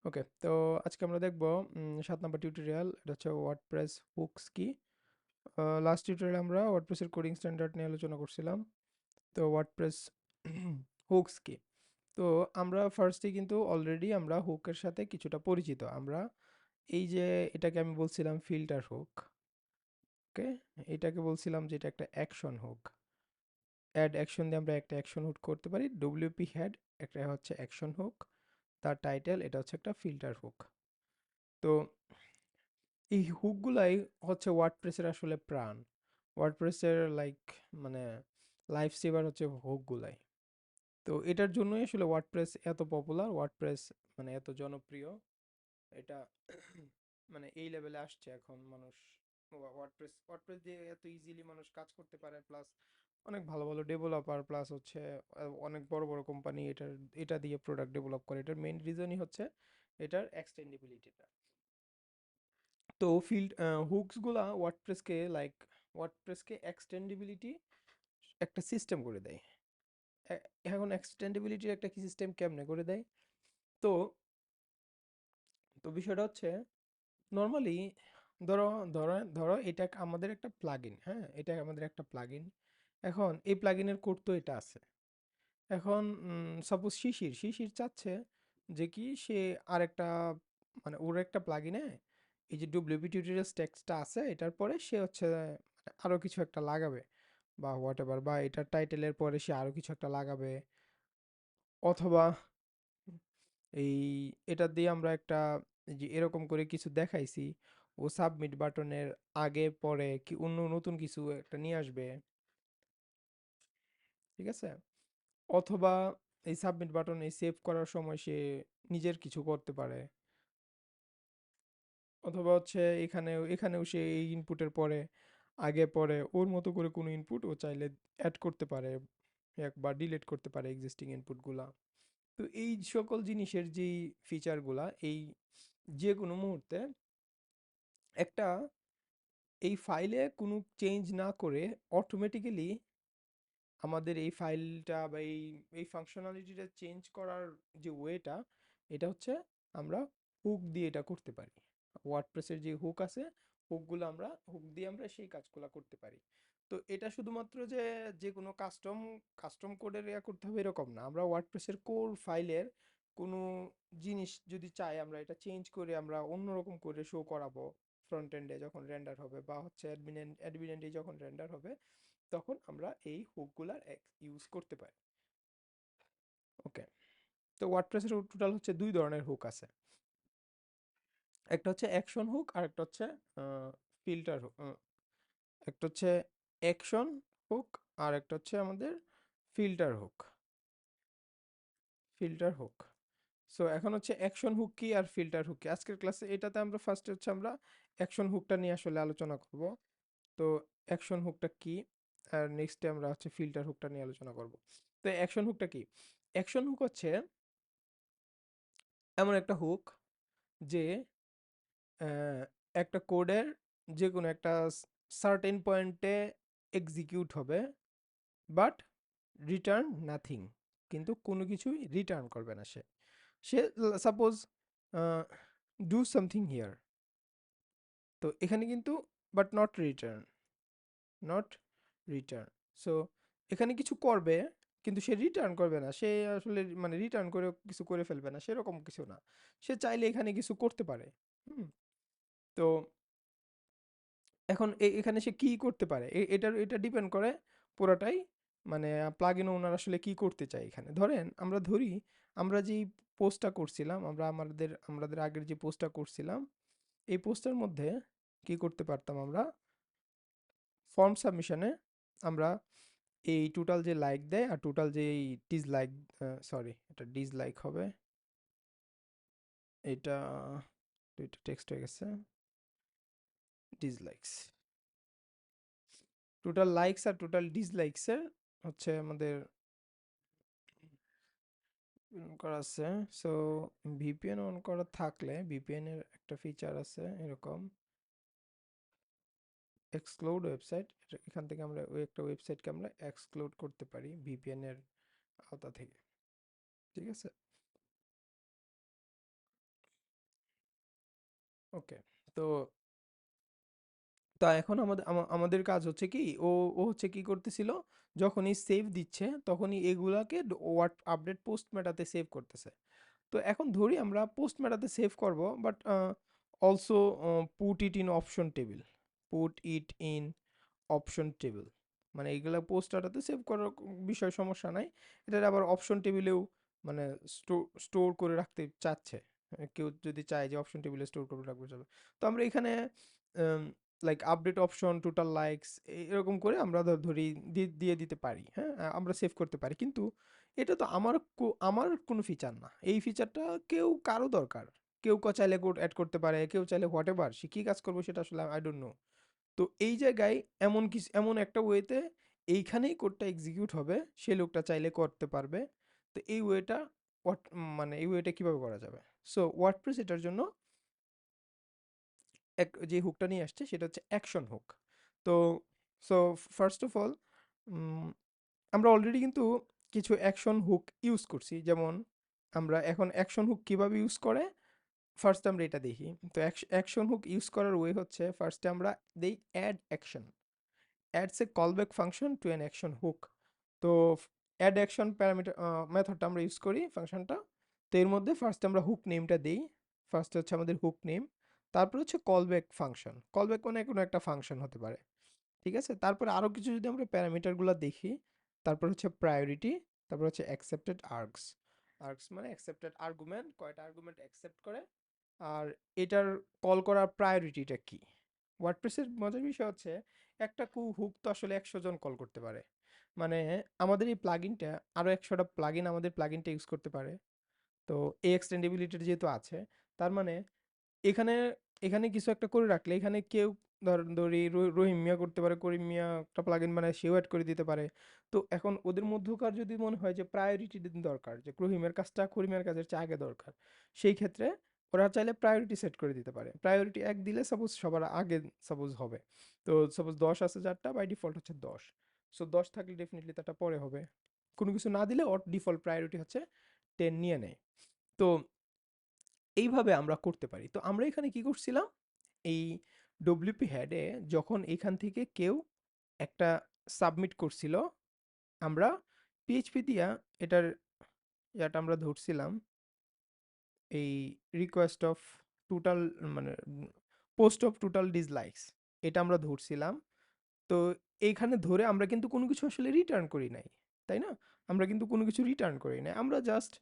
ওকে, তো আজকে আমরা দেখব 7 নম্বর টিউটোরিয়াল। এটা হচ্ছে ওয়ার্ডপ্রেস হুকস কি। লাস্ট টিউটোরিয়ালে আমরা ওয়ার্ডপ্রেসের কোডিং স্ট্যান্ডার্ড নিয়ে আলোচনা করছিলাম। তো ওয়ার্ডপ্রেস হুকস কি। তো আমরা ফার্স্টে কিন্তু অলরেডি আমরা হুকের সাথে কিছুটা পরিচিত। আমরা এই যে এটাকে আমি বলছিলাম ফিল্টার হুক। ওকে, এটাকে বলছিলাম যে এটা একটা অ্যাকশন হুক। অ্যাড অ্যাকশন দিয়ে আমরা একটা অ্যাকশন হুক করতে পারি। ডব্লিউপি হেড একটা হচ্ছে অ্যাকশন হুক, তার টাইটেল এটা হচ্ছে একটা ফিল্টার হুক। তো এই হুকগুলাই হচ্ছে ওয়ার্ডপ্রেসের আসলে প্রাণ। ওয়ার্ডপ্রেসের মানে লাইফ সেভার হচ্ছে হুকগুলাই। তো এটার জন্যই আসলে ওয়ার্ডপ্রেস এত পপুলার, ওয়ার্ডপ্রেস মানে এত জনপ্রিয়। এটা মানে এই লেভেলে আসছে এখন মানুষ। ওয়ার্ডপ্রেস ওয়ার্ডপ্রেস দিয়ে এত ইজিলি মানুষ কাজ করতে পারে, প্লাস অনেক ভালো ভালো ডেভেলপার, প্লাস হচ্ছে অনেক বড় বড় কোম্পানি এটা দিয়ে প্রোডাক্ট ডেভেলপ করে। এটার মেইন রিজনই হচ্ছে এটার এক্সটেন্ডিবিলিটিটা। তো ফিল্ড হুকসগুলা ওয়ার্ডপ্রেসকে এক্সটেন্ডিবিলিটি একটা সিস্টেম করে দেয়। এখন এক্সটেন্ডিবিলিটির একটা কি সিস্টেম কেমনে করে দেয়? তো তো বিষয়টা হচ্ছে নর্মালি ধরো ধরো ধরো এটা আমাদের একটা প্লাগইন, হ্যাঁ, এটা আমাদের একটা প্লাগইন। এখন এই প্লাগইনের কোড তো এটা আছে। এখন সাপোজ শিশির চাচ্ছে যে কি সে আরেকটা মানে ওর একটা প্লাগইনে এই যে ডব্লিউপি টিউটোরিয়ালস টেক্সটটা আছে এটার পরে সে হচ্ছে মানে আরো কিছু একটা লাগাবে বা হোয়াটএভার, বা এটার টাইটেলের পরে সে আরো কিছু একটা লাগাবে, অথবা এই এটা দিয়ে আমরা একটা এই যে এরকম করে কিছু দেখাইছি, ও সাবমিট বাটনের আগে পরে কি অন্য নতুন কিছু একটা নিয়ে আসবে, ঠিক আছে? অথবা এই সাবমিট বাটনে সেভ করার সময় সে নিজের কিছু করতে পারে, অথবা হচ্ছে এখানেও সে এই ইনপুটের পরে আগে পরে ওর মতো করে কোনো ইনপুট ও চাইলে অ্যাড করতে পারে বা ডিলিট করতে পারে এক্সিস্টিং ইনপুটগুলা। তো এই সকল জিনিসের যেই ফিচারগুলা এই যে কোনো মুহূর্তে একটা এই ফাইলে কোনো চেঞ্জ না করে অটোমেটিক্যালি আমাদের এই ফাইলটা বা এই ফাংশনালিটিটা চেঞ্জ করার যে ওয়েটা, এটা হচ্ছে আমরা হুক দিয়ে এটা করতে পারি। ওয়ার্ডপ্রেসের যে হুক আছে, হুক দিয়ে আমরা সেই কাজগুলো করতে পারি। তো এটা শুধুমাত্র যে যে কোনো কাস্টম কোডের ইয়া করতে হবে এরকম না। আমরা ওয়ার্ডপ্রেসের কোর ফাইলের কোনো জিনিস যদি চাই আমরা এটা চেঞ্জ করে আমরা অন্যরকম করে শো করাবো ফ্রন্ট এন্ডে যখন রেন্ডার হবে, বা হচ্ছে অ্যাডমিন এন্ডে যখন রেন্ডার হবে, তখন আমরা এই হুকগুলার ইউজ করতে পারি। ওকে, তো ওয়ার্ডপ্রেসের টোটাল হচ্ছে দুই ধরনের হুক আছে। একটা হচ্ছে অ্যাকশন হুক আর একটা হচ্ছে ফিল্টার হুক। একটা হচ্ছে অ্যাকশন হুক আর একটা হচ্ছে আমাদের filter hook. Filter hook. So এখন হচ্ছে অ্যাকশন হুক কি আর ফিল্টার হুক কি। আজকের ক্লাসে এটাতে আমরা ফার্স্টে হচ্ছে আমরা অ্যাকশন হুকটা নিয়ে আসলে আলোচনা করব। তো অ্যাকশন হুকটা কি, আর নেক্সটে আমরা হচ্ছে ফিল্টার হুকটা নিয়ে আলোচনা করব। তো অ্যাকশন হুকটা কি? অ্যাকশন হুক হচ্ছে এমন একটা হুক যে একটা কোডের যে কোনো একটা সার্টেন পয়েন্টে এক্সিকিউট হবে, বাট রিটার্ন নাথিং, কিন্তু কোনো কিছুই রিটার্ন করবে না সে। সে সাপোজ ডু সামথিং হিয়ার, তো এখানে কিন্তু বাট নট রিটার্ন। সো এখানে কিছু করবে কিন্তু সে রিটার্ন করবে না, সে আসলে মানে রিটার্ন করে কিছু করে ফেলবে না সেরকম কিছু না। সে চাইলে এখানে কিছু করতে পারে। হুম। তো এখন এখানে সে কি করতে পারে এটা ডিপেন্ড করে পুরোটাই, মানে প্লাগইন ওনার আসলে কি করতে চায়। এখানে ধরেন আমরা ধরি আমরা যেই পোস্টটা করছিলাম, আমরা আমাদের আগের যে পোস্টটা করছিলাম, এই পোস্টের মধ্যে কি করতে পারতাম আমরা ফর্ম সাবমিশনে আমরা এই টোটাল যে লাইক দেয় আর টোটাল যে এই ডিসলাইক, সরি এটা ডিসলাইক হবে, এটা এটা টেক্সট হয়ে গেছে, ডিসলাইকস, টোটাল লাইকস আর টোটাল ডিসলাইকসের হচ্ছে আমাদের করা আছে। সো ভিপিএন অন করা থাকলে ভিপিএন এর একটা ফিচার আছে এরকম এক্সক্লুড ওয়েবসাইট। এখান থেকে আমরা ওই একটা ওয়েবসাইটকে আমরা এক্সক্লুড করতে পারি ভিপিএন এর আওতা থেকে, ঠিক আছে? ওকে। তো তা এখন আমাদের কাজ হচ্ছে কি, ও ও হচ্ছে কি করতেছিল, যখনই সেভ দিচ্ছে তখনই এগুলাকে ওয়াট আপডেট পোস্ট মেটাতে সেভ করতেছে। তো এখন ধরি আমরা পোস্ট মেটাতে সেভ করব, but also put it in option table, put it in option table, মানে এইগুলা পোস্ট ডাটাতে সেভ করার বিষয় সমস্যা নাই, এটার আবার অপশন টেবিলেও মানে স্টোর করে রাখতে চাচ্ছে। কেউ যদি চায় যে অপশন টেবিলে স্টোর করে রাখবে, চলো। তো আমরা এখানে like update option, total likes, এরকম করে আমরা ধরি দিয়ে দিতে পারি, হ্যাঁ, আমরা সেভ করতে পারি। কিন্তু এটা তো আমার কোনো ফিচার না, এই ফিচারটা কারো দরকার, চাইলে কোড অ্যাড করতে পারে, কেউ চাইলে হোয়াট এভার সে কী কাজ করবো সেটা আসলে আই ডোন্ট নো। তো এই জায়গায় এমন একটা ওয়েতে এইখানেই কোডটা এক্সিকিউট হবে, সে লোকটা চাইলে করতে পারবে। তো এই ওয়েটা মানে এই ওয়েটা কিভাবে করা যাবে? সো ওয়ার্ডপ্রেস এটার জন্য যে হুকটা নিয়ে আসছে সেটা হচ্ছে অ্যাকশন হুক। তো সো ফার্স্ট অফ অল আমরা অলরেডি কিন্তু কিছু অ্যাকশন হুক ইউজ করছি, যেমন আমরা এখন অ্যাকশন হুক কিভাবে ইউজ করে ফার্স্ট আমরা এটা দেখি। তো অ্যাকশন হুক ইউজ করার ওয়ে হচ্ছে, ফার্স্টে আমরা দেই add action, adds a callback function to an action hook। তো অ্যাড অ্যাকশন প্যারামিটার মেথডটা আমরা ইউজ করি ফাংশনটা। তো এর মধ্যে ফার্স্ট আমরা হুক নেমটা দেই, ফার্স্ট হচ্ছে আমাদের হুক নেম, তারপর হচ্ছে কলব্যাক ফাংশন, কলব্যাক মানে কোনো একটা ফাংশন হতে পারে, ঠিক আছে। তারপরে আরও কিছু যদি আমরা প্যারামিটারগুলো দেখি, তারপর হচ্ছে প্রায়োরিটি, তারপর হচ্ছে অ্যাকসেপ্টেড আর্গস, আর্গস মানে অ্যাকসেপ্টেড আর্গুমেন্ট, কয়টা আর্গুমেন্ট অ্যাকসেপ্ট করে, আর এটার কল করার প্রায়োরিটিটা কি। ওয়ার্ডপ্রেসের মজার বিষয় হচ্ছে, একটা হুক তো আসলে 100 জন কল করতে পারে, মানে আমাদের এই প্লাগইনটা আরও 100টা প্লাগইন আমাদের প্লাগইনটা ইউজ করতে পারে। তো এই এক্সটেন্ডেবিলিটির যেহেতু আছে, তার মানে এখানে এখানে কিছু একটা করে রাখলে এখানে কেউ ধরি রহিম মিয়া করতে পারে, করিম মিয়া একটা প্লাগইন বানায় সেও অ্যাড করে দিতে পারে। তো এখন ওদের মধ্যকার যদি মনে হয় যে প্রায়োরিটি দরকার, যে রহিমের কাজটা করিমের কাজের চেয়ে আগে দরকার, সেই ক্ষেত্রে ওরা চাইলে প্রায়োরিটি সেট করে দিতে পারে। প্রায়োরিটি 1 দিলে সাপোজ সবার আগে সাপোজ হবে। তো সাপোজ 10 আছে যারটা, বাই ডিফল্ট হচ্ছে 10। সো 10 থাকলে ডেফিনেটলি তারটা পরে হবে। কোনো কিছু না দিলে ওর ডিফল্ট প্রায়োরিটি হচ্ছে 10 নিয়ে নেয়। তো এইভাবে আমরা করতে পারি। তো আমরা এখানে কি করছিলাম, এই ডব্লিউপি হেডে যখন এখান থেকে কেউ একটা সাবমিট করছিল, আমরা পিএইচপি দিয়া এটার ইয়াটা আমরা ধরছিলাম, এই রিকোয়েস্ট অফ টোটাল, মানে পোস্ট অফ টোটাল ডিসলাইকস, এটা আমরা ধরছিলাম। তো এইখানে ধরে আমরা কিন্তু কোনো কিছু আসলে রিটার্ন করি নাই, তাই না? আমরা কিন্তু কোনো কিছু রিটার্ন করি নাই, আমরা জাস্ট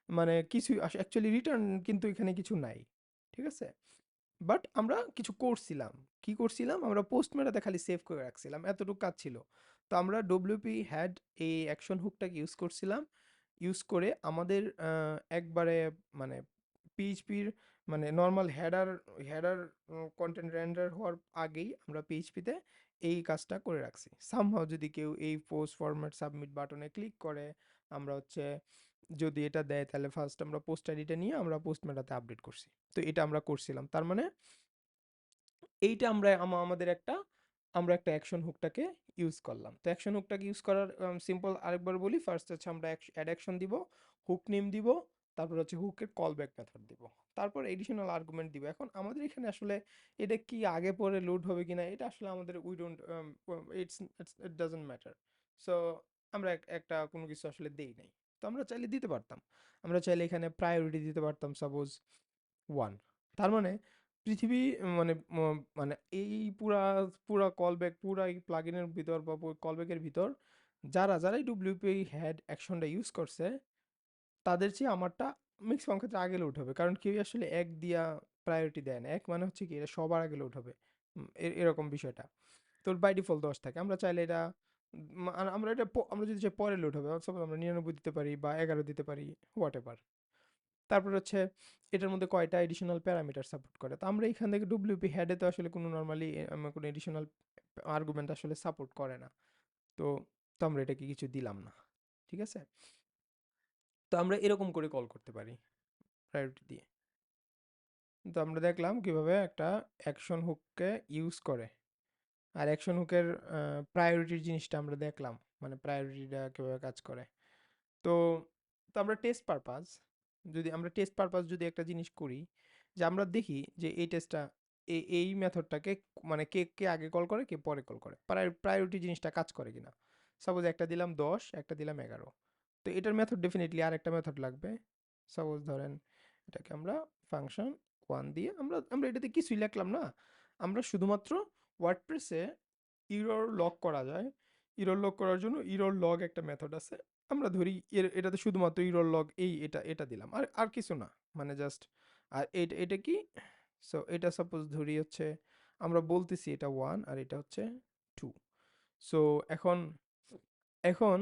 মানে কিছু অ্যাকচুয়ালি রিটার্ন কিন্তু এখানে কিছু নাই, ঠিক আছে। বাট আমরা কিছু করছিলাম, কি করছিলাম, আমরা পোস্ট মেটাতে খালি সেভ করে রাখছিলাম, এতটুকু কাজ ছিল। তো আমরা ডব্লিউপি হ্যাড এই অ্যাকশন হুকটাকে ইউজ করছিলাম, ইউজ করে আমাদের একবারে মানে পিএইচপির মানে normal header header content render হওয়ার আগেই আমরা পিএইচপিতে এই কাজটা করে রাখছি। সামহাও যদি কেউ এই পোস্ট ফরম্যাট সাবমিট বাটনে ক্লিক করে, আমরা হচ্ছে যদি এটা দেয়, তাহলে ফার্স্ট আমরা পোস্ট আইডিটা নিয়ে আমরা পোস্ট মেটাতে আপডেট করছি। তো এটা আমরা করছিলাম, তার মানে এইটা আমাদের আমরা একটা অ্যাকশন হুকটাকে ইউজ করলাম। তো অ্যাকশন হুকটাকে ইউজ করার সিম্পল আরেকবার বলি, ফার্স্ট হচ্ছে আমরা অ্যাড অ্যাকশন দিব, হুক নেম দিব, তারপর হচ্ছে হুকের কল ব্যাক মেথড দিব, তারপর এডিশনাল আর্গুমেন্ট দিব। এখন আমাদের এখানে আসলে এটা কি আগে পরে লোড হবে কিনা, এটা আসলে আমাদের we don't, it's it doesn't matter. So আমরা একটা কোনো কিছু আসলে দেই নাই। তো আমরা চাইলে দিতে পারতাম, আমরা চাইলে এখানে প্রায়োরিটি দিতে পারতাম সাপোজ 1। তার মানে পৃথিবী, মানে মানে এই পুরা পুরা কলব্যাক, পুরা এই প্লাগইনের ভিতর বা কলব্যাকের ভিতর যারাই ডব্লিউপি হ্যাড অ্যাকশনটা ইউজ করছে, তাদের চেয়ে আমারটা ম্যাক্সিমাম ক্ষেত্রে আগে লোড হবে, কারণ কেউ আসলে এক দিয়া প্রায়োরিটি দেয় না। এক মানে হচ্ছে কি, এটা সবার আগে লোড হবে, এরকম বিষয়টা। তোর বাই ডিফল্ট 10 থাকে, আমরা চাইলে এটা আমরা আমরা যদি চাই পরে লোড হবে, সাপোজ আমরা 99 দিতে পারি বা 11 দিতে পারি, হোয়াট এভার। তারপর হচ্ছে এটার মধ্যে কয়টা এডিশনাল প্যারামিটার সাপোর্ট করে। তো আমরা এখান থেকে ডব্লিউপি হেডে তো আসলে কোনো নর্মালি কোনো এডিশনাল আর্গুমেন্ট আসলে সাপোর্ট করে না। তো তো আমরা এটাকে কিছু দিলাম না, ঠিক আছে। তো আমরা এরকম করে কল করতে পারি প্রায়োরিটি দিয়ে। তো আমরা দেখলাম কিভাবে একটা অ্যাকশন হুককে ইউজ করে, আর অ্যাকশন হুকের প্রায়োরিটির জিনিসটা আমরা দেখলাম, মানে প্রায়োরিটিটা কিভাবে কাজ করে। তো তো আমরা টেস্ট পারপাস, যদি একটা জিনিস করি, যে আমরা দেখি যে এই টেস্টটা এই মেথডটাকে মানে কে কে আগে কল করে কে পরে কল করে, প্রায়োরিটি জিনিসটা কাজ করে কিনা। সাপোজ একটা দিলাম 10, একটা দিলাম 11, তো এটার মেথড ডেফিনেটলি আর একটা মেথড লাগবে। সাপোজ ধরেন এটাকে আমরা ফাংশন 1 দিয়ে আমরা আমরা এটাতে কিছুই লিখলাম না, আমরা শুধুমাত্র ওয়ার্ডপ্রেসে ইরর লগ করা যায়। ইরর লগ করার জন্য ইরর লগ একটা মেথড আছে। আমরা ধরি এটাতে শুধুমাত্র ইরর লগ এটা দিলাম, আর আর কিছু না, মানে জাস্ট। আর এটা এটা কি, সো এটা সাপোজ ধরি হচ্ছে আমরা বলতেছি এটা 1 আর এটা হচ্ছে 2। সো এখন এখন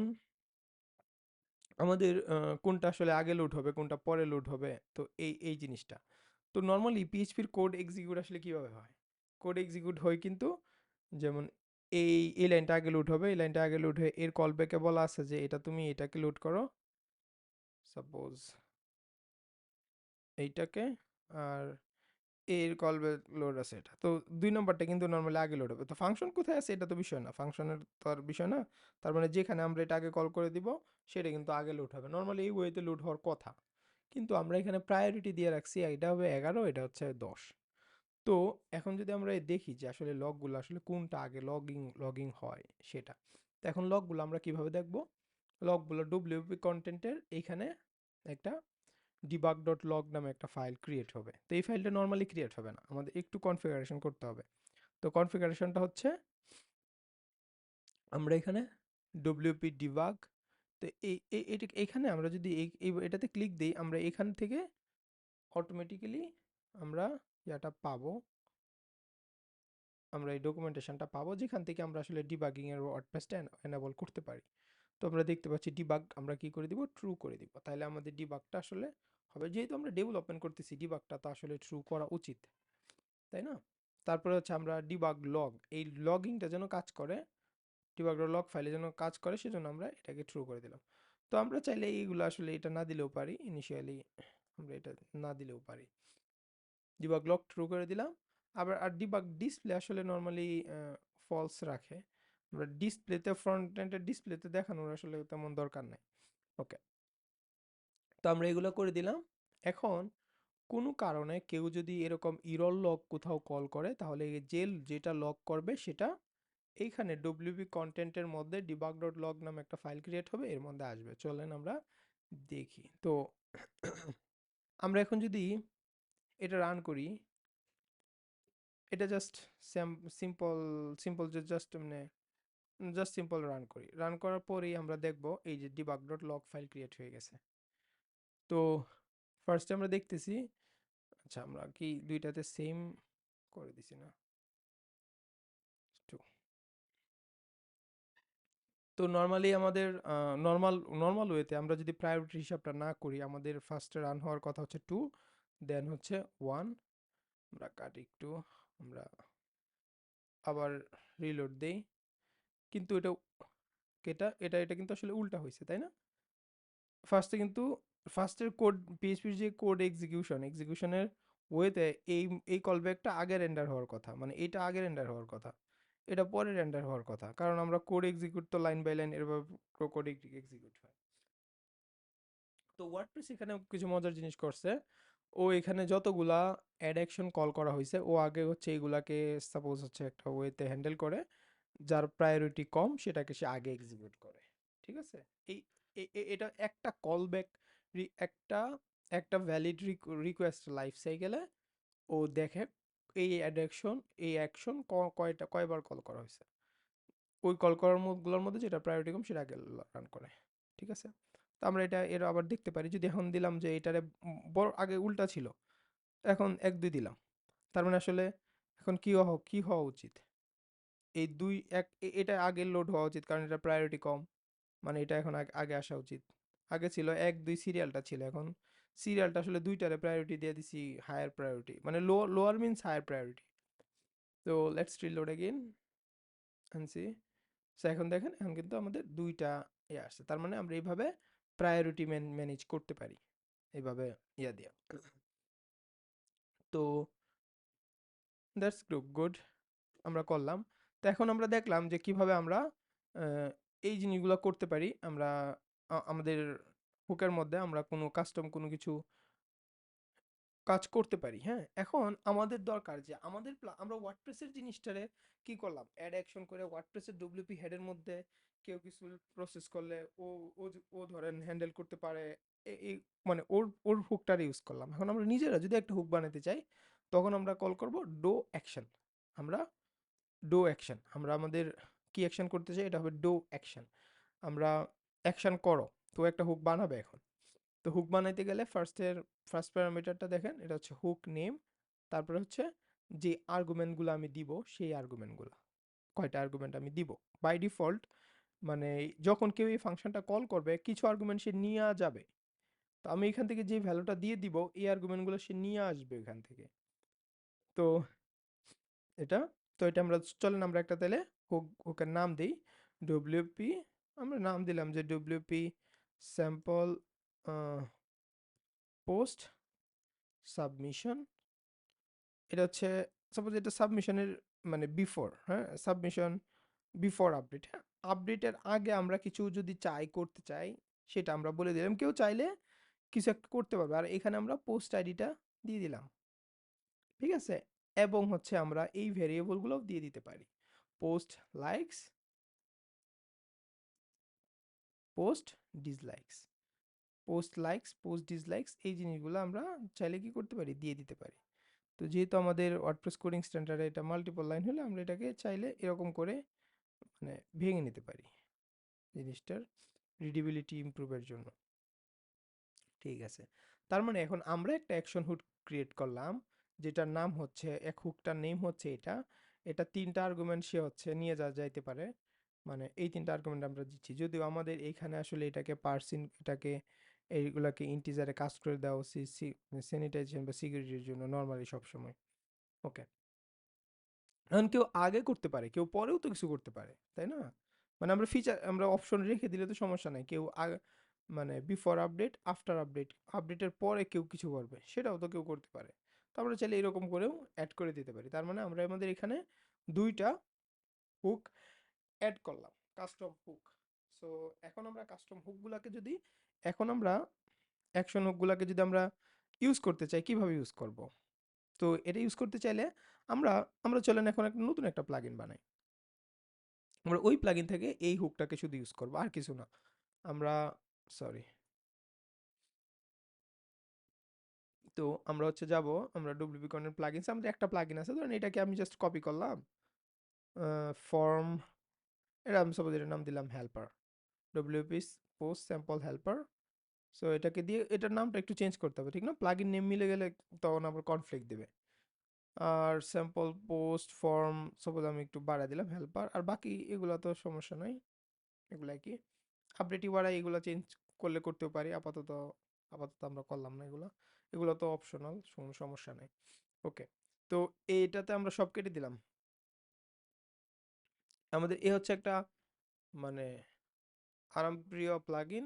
আমাদের কোনটা আসলে আগে লোড হবে কোনটা পরে লোড হবে, তো এই জিনিসটা। তো নর্মালি পিএইচপির কোড এক্সিকিউট আসলে কিভাবে হয়? কোড এক্সিকিউট হয় কিন্তু যেমন এই লাইনটা আগে লোড হবে, এই লাইনটা আগে লোড হয়ে এর কলব্যাকে বলা আছে যে এটা তুমি এটাকে লোড করো, সাপোজ এইটাকে, আর এর কলব্যাক লোড আছে এটা, তো 2 নম্বরটা কিন্তু নর্মালি আগে লোড হবে। তো ফাংশন কোথায় আছে এটা তো বিষয় না, ফাংশনের তো আর বিষয় না। তার মানে যেখানে আমরা এটা আগে কল করে দিব সেটা কিন্তু আগে লোড হবে, নর্মালি এই ওয়েতে লোড হওয়ার কথা। কিন্তু আমরা এখানে প্রায়োরিটি দিয়ে রাখছি, এটা হবে 11, এটা হচ্ছে 10। তো এখন যদি আমরা দেখি যে আসলে লগগুলো আসলে কোনটা আগে লগিং হয় সেটা, তো এখন লগগুলো আমরা কিভাবে দেখব? লগগুলো ডব্লিউপি কন্টেন্টের এইখানে একটা debug.log নামে একটা ফাইল ক্রিয়েট হবে। তো এই ফাইলটা নর্মালি ক্রিয়েট হবে না, আমাদের একটু কনফিগারেশন করতে হবে। তো কনফিগারেশনটা হচ্ছে আমরা এখানে ডব্লিউপি ডিবাগ, তো এইখানে আমরা যদি এটাতে ক্লিক দিই আমরা এখান থেকে অটোমেটিক্যালি আমরা ইয়াটা পাবো, আমরা এই ডকুমেন্টেশনটা পাবো যেখান থেকে আমরা আসলে ডিবাগিং এর ওয়ার্ডপ্রেসটা এনেবল করতে পারি। তো আমরা দেখতে পাচ্ছি ডিবাগ আমরা কি করে দিব, ট্রু করে দিব, তাহলে আমাদের ডিবাগটা আসলে হবে। যেহেতু আমরা ডেভেলপমেন্ট করতেছি ডিবাগটা তো আসলে ট্রু করা উচিত, তাই না? তারপরে হচ্ছে আমরা ডিবাগ লগ, এই লগিংটা যেন কাজ করে, ডিবাগ লগ ফাইলে যেন কাজ করে সেজন্য আমরা এটাকে ট্রু করে দিলাম। তো আমরা চাইলে এইগুলো আসলে এটা না দিলেও পারি, ইনিশিয়ালি আমরা এটা না দিলেও পারি। ডিবাগ লগ ট্রু করে দিলাম। আবার আর ডিবাগ ডিসপ্লে আসলে নর্মালি ফলস রাখে, আমরা ডিসপ্লেতে ফ্রন্ট এন্ডের ডিসপ্লেতে দেখানোর আসলে তেমন দরকার নাই। ওকে, তো আমরা এগুলো করে দিলাম। এখন কোনো কারণে কেউ যদি এরকম ইরর লগ কোথাও কল করে তাহলে এই যেটা লগ করবে সেটা এইখানে ডব্লিউপি কন্টেন্টের মধ্যে debug.log নামে একটা ফাইল ক্রিয়েট হবে, এর মধ্যে আসবে। চলেন আমরা দেখি। তো আমরা এখন যদি এটা রান করি, এটা জাস্ট সিম্পল সিম্পল যে জাস্ট মানে জাস্ট সিম্পল রান করি, রান করার পরেই আমরা দেখব এই যে debug.log ফাইল ক্রিয়েট হয়ে গেছে। তো ফার্স্টে আমরা দেখতেছি, আচ্ছা আমরা কি দুইটাতে সেম করে দিছি না একটু। তো নর্মালি আমাদের নর্মাল নর্মাল ওয়েতে আমরা যদি প্রায়োরিটি হিসাবটা না করি আমাদের ফার্স্টে রান হওয়ার কথা হচ্ছে 2, দেন হচ্ছে 1। আমরা কাটি একটু, আমরা আবার রিলোড দেই, কিন্তু এটা এটা এটা কিন্তু আসলে উল্টা হয়েছে, তাই না? ফার্স্টে কিন্তু ফার্স্টের কোড পিএইচপির যে কোড এক্সিকিউশনের ওয়েতে এই এই কলব্যাকটা আগে রেন্ডার হওয়ার কথা, মানে এটা আগে রেন্ডার হওয়ার কথা, এটা পরে রেন্ডার হওয়ার কথা, কারণ আমরা কোড এক্সিকিউট তো লাইন বাই লাইন এরভাবে কোড এক্সিকিউট হয়। তো ওয়ার্ডপ্রেস এখানে কিছু মজার জিনিস করছে, ও এখানে যতগুলা অ্যাড অ্যাকশন কল করা হয়েছে ও আগে হচ্ছে এইগুলাকে সাপোজ হচ্ছে একটা ওয়েতে হ্যান্ডেল করে, যার প্রায়োরিটি কম সেটাকে সে আগে এক্সিকিউট করে। ঠিক আছে? এই এটা একটা কল ব্যাক, একটা একটা ভ্যালিড রিকোয়েস্ট লাইফ সাইকেলে ও দেখে এই অ্যাডাকশন এই অ্যাকশন কয়বার কল করা হয়েছে, ওই কল করার গুলোর মধ্যে যেটা প্রায়োরিটি কম সেটা আগে রান করে। ঠিক আছে? তো আমরা এটা এর আবার দেখতে পারি, যদি এখন দিলাম যে এটারে বড় আগে উল্টা ছিল, এখন 1 2 দিলাম, তার মানে আসলে এখন কি হওয়া উচিত, এই 2 1 এটা আগে লোড হওয়া উচিত কারণ এটা প্রায়োরিটি কম, মানে এটা এখন আগে আগে আসা উচিত। আগে ছিল 1 2 সিরিয়ালটা ছিল, এখন সিরিয়ালটা আসলে দুইটারে প্রায়োরিটি দিয়ে দিছি হায়ার প্রায়োরিটি, মানে লোয়ার মিনস হায়ার প্রায়োরিটি। তো let's reload again and see. So এখন দেখেন এখন কিন্তু আমাদের দুইটা আসছে, তার মানে আমরা এইভাবে প্রায়োরিটি ম্যানেজ করতে পারি এইভাবে দিয়া। তো দ্যাটস গুড, আমরা করলাম। তো এখন আমরা দেখলাম যে কিভাবে আমরা এই জিনিসগুলো করতে পারি। আমরা আমাদের হুকের মধ্যে আমরা কোনো কাস্টম কোনো কিছু কাজ করতে পারি, হ্যাঁ? এখন আমাদের দরকার যে আমাদের আমরা ওয়ার্ডপ্রেসের জিনিসটারে কি করলাম? অ্যাড অ্যাকশন করে ওয়ার্ডপ্রেসের ডব্লিউপি হেডের মধ্যে কেউ কিছু প্রসেস করলে ও ও ধরেন হ্যান্ডেল করতে পারে। এই মানে ওর হুকটার ইউজ করলাম। এখন আমরা নিজেরা যদি একটা হুক বানাতে চাই, তখন আমরা কল করব ডো অ্যাকশন। আমরা ডো অ্যাকশন। আমরা আমাদের কি অ্যাকশন করতে চাই? এটা হবে ডো অ্যাকশন। আমরা অ্যাকশন করো। তো একটা হুক বানাবে এখন। তো হুক বানাইতে গেলে ফার্স্ট প্যারামিটারটা দেখেন, এটা হচ্ছে হুক নেম। তারপরে হচ্ছে যে আর্গুমেন্টগুলো আমি দিব, সেই আর্গুমেন্টগুলো কয়টা আর্গুমেন্ট আমি দিব। বাই ডিফল্ট মানে যখন কেউ এই ফাংশনটা কল করবে কিছু আর্গুমেন্ট সে নিয়ে যাবে। তো আমি এখান থেকে যে ভ্যালুটা দিয়ে দিব এই আর্গুমেন্টগুলো সে নিয়ে আসবে এখান থেকে। তো এটা এটা আমরা চলেন আমরা একটা তাহলে হুকের নাম দিই ডব্লিউপি। আমরা নাম দিলাম যে ডব্লিউপি স্যাম্পল পোস্ট সাবমিশন। এটা হচ্ছে সাপোজ এটা সাবমিশনের মানে বিফোর, হ্যাঁ? সাবমিশন বিফোর আপডেট, হ্যাঁ? আপডেটের আগে আমরা কিছু যদি করতে চাই, সেটা আমরা বলে দিলাম। কেউ চাইলে কিছু একটা করতে পারবে। আর এখানে আমরা পোস্ট আইডিটা দিয়ে দিলাম। ঠিক আছে? এবং হচ্ছে আমরা এই ভেরিয়েবলগুলোও দিয়ে দিতে পারি। Post likes, post dislikes, post dislikes এই জিনিসগুলো আমরা চাইলে কি করতে পারি? দিয়ে দিতে পারি। তো যেহেতু আমাদের ওয়ার্ডপ্রেস কোডিং স্ট্যান্ডার্ডে এটা মাল্টিপল লাইন হলে আমরা এটাকে চাইলে এরকম করে মানে ভেঙে নিতে পারি জিনিসটার রিডেবিলিটি ইমপ্রুভের জন্য। ঠিক আছে, তার মানে এখন আমরা একটা অ্যাকশন হুক ক্রিয়েট করলাম যেটার নাম হচ্ছে হুকটার নেম হচ্ছে এটা। এটা তিনটা আর্গুমেন্ট সে হচ্ছে নিয়ে যাইতে পারে। মানে এই তিনটা আর্গুমেন্ট আমরা দিচ্ছি, যদিও আমাদের এইখানে আসলে এটাকে এটাকে এইগুলাকে ইন্টিজারে কাজ করে দেওয়া উচিত স্যানিটাইজেশন বা সিকিউরিটির জন্য নর্মালি সবসময়। ওকে, এখন কেউ আগে করতে পারে, কেউ পরেও তো কিছু করতে পারে, তাই না? মানে আমরা অপশন রেখে দিলে তো সমস্যা নাই। কেউ আগে মানে বিফোর আপডেট, আফটার আপডেট, আপডেটের পরে কেউ কিছু করবে, সেটাও তো কেউ করতে পারে। তো আমরা চাইলে এরকম করেও অ্যাড করে দিতে পারি। তার মানে আমরা আমাদের এখানে ২ টা হুক অ্যাড করলাম, কাস্টম হুক। সো এখন আমরা কাস্টম হুকগুলাকে যদি এখন আমরা অ্যাকশন হুকগুলাকে যদি আমরা ইউজ করতে চাই, কিভাবে ইউজ করব? তো এটা ইউজ করতে চাইলে আমরা আমরা চলেন এখন একটা নতুন একটা প্লাগইন বানাই। আমরা ওই প্লাগইন থেকে এই হুকটাকে শুধু ইউজ করব, আর কিছু না। আমরা সরি তো আমরা হচ্ছে যাব, আমরা ডব্লিউপি কর্নের প্লাগইনস, আমাদের একটা প্লাগইন আছে, ধরেন এটাকে আমি জাস্ট কপি করলাম। ফর্ম, এটা আমি সাপোজ এটার নাম দিলাম helper, WP post sample helper. So এটাকে দিয়ে এটার নামটা একটু চেঞ্জ করতে হবে, ঠিক না? প্লাগইন নেম মিলে গেলে তখন আবার কনফ্লিক্ট দেবে। আর স্যাম্পল পোস্ট ফর্ম সাপোজ আমি একটু বাড়ায় দিলাম হেল্পার, আর বাকি এগুলো তো সমস্যা নাই, এগুলা কি আপডেট ইউআরআই এগুলো চেঞ্জ করলে করতেও পারি। আপাতত আমরা করলাম না এগুলো, এগুলো তো অপশনাল, সমস্যা নেই। ওকে, তো এইটাতে আমরা সব কেটে দিলাম। আমাদের এ হচ্ছে একটা মানে আরামপ্রিয় প্লাগইন।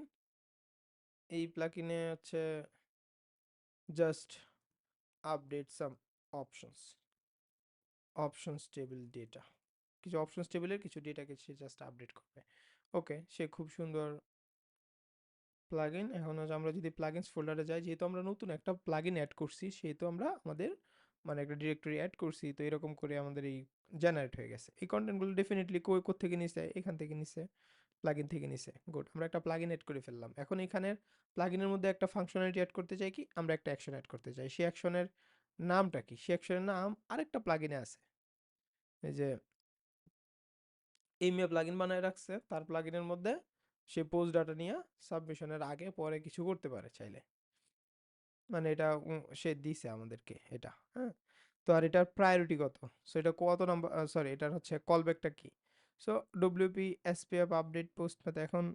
এই প্লাগইনে হচ্ছে জাস্ট আপডেট সাম অপশনস, অপশনস টেবিল ডেটা, কিছু অপশনস টেবিলের কিছু ডেটাকে সে জাস্ট আপডেট করবে। ওকে, সে খুব সুন্দর প্লাগইন। এখন হচ্ছে আমরা যদি প্লাগইনস ফোল্ডারে যাই, যেহেতু আমরা নতুন একটা প্লাগইন অ্যাড করছি, সেহেতু আমরা আমাদের মানে একটা ডিরেক্টরি অ্যাড করছি, তো এরকম করে আমাদের এই জেনারেট হয়ে গেছে। এই কন্টেন্টগুলো ডেফিনেটলি থেকে নিছে, এখান থেকে নিছে, প্লাগইন থেকে নিছে। গুড, আমরা একটা প্লাগইন অ্যাড করে ফেললাম। এখন এখানের প্লাগইনের মধ্যে একটা ফাংশনালিটি অ্যাড করতে চাই, কি আমরা একটা অ্যাকশন অ্যাড করতে চাই। সেই অ্যাকশনের নামটা কি? সেই অ্যাকশনের নাম আরেকটা প্লাগইনে আছে, এই যে এই মেয়ে প্লাগইন বানায় রাখছে, তার প্লাগইনের মধ্যে সে পোস্ট ডাটা নিয়ে সাবমিশনের আগে পরে কিছু করতে পারে চাইলে। মানে এটা সে দিছে আমাদেরকে এটা, হ্যাঁ? তো আর এটার প্রায়োরিটি কত? সো এটা কত নাম্বার, সরি এটার হচ্ছে কলব্যাকটা কি? So WP SPF update post method, এখন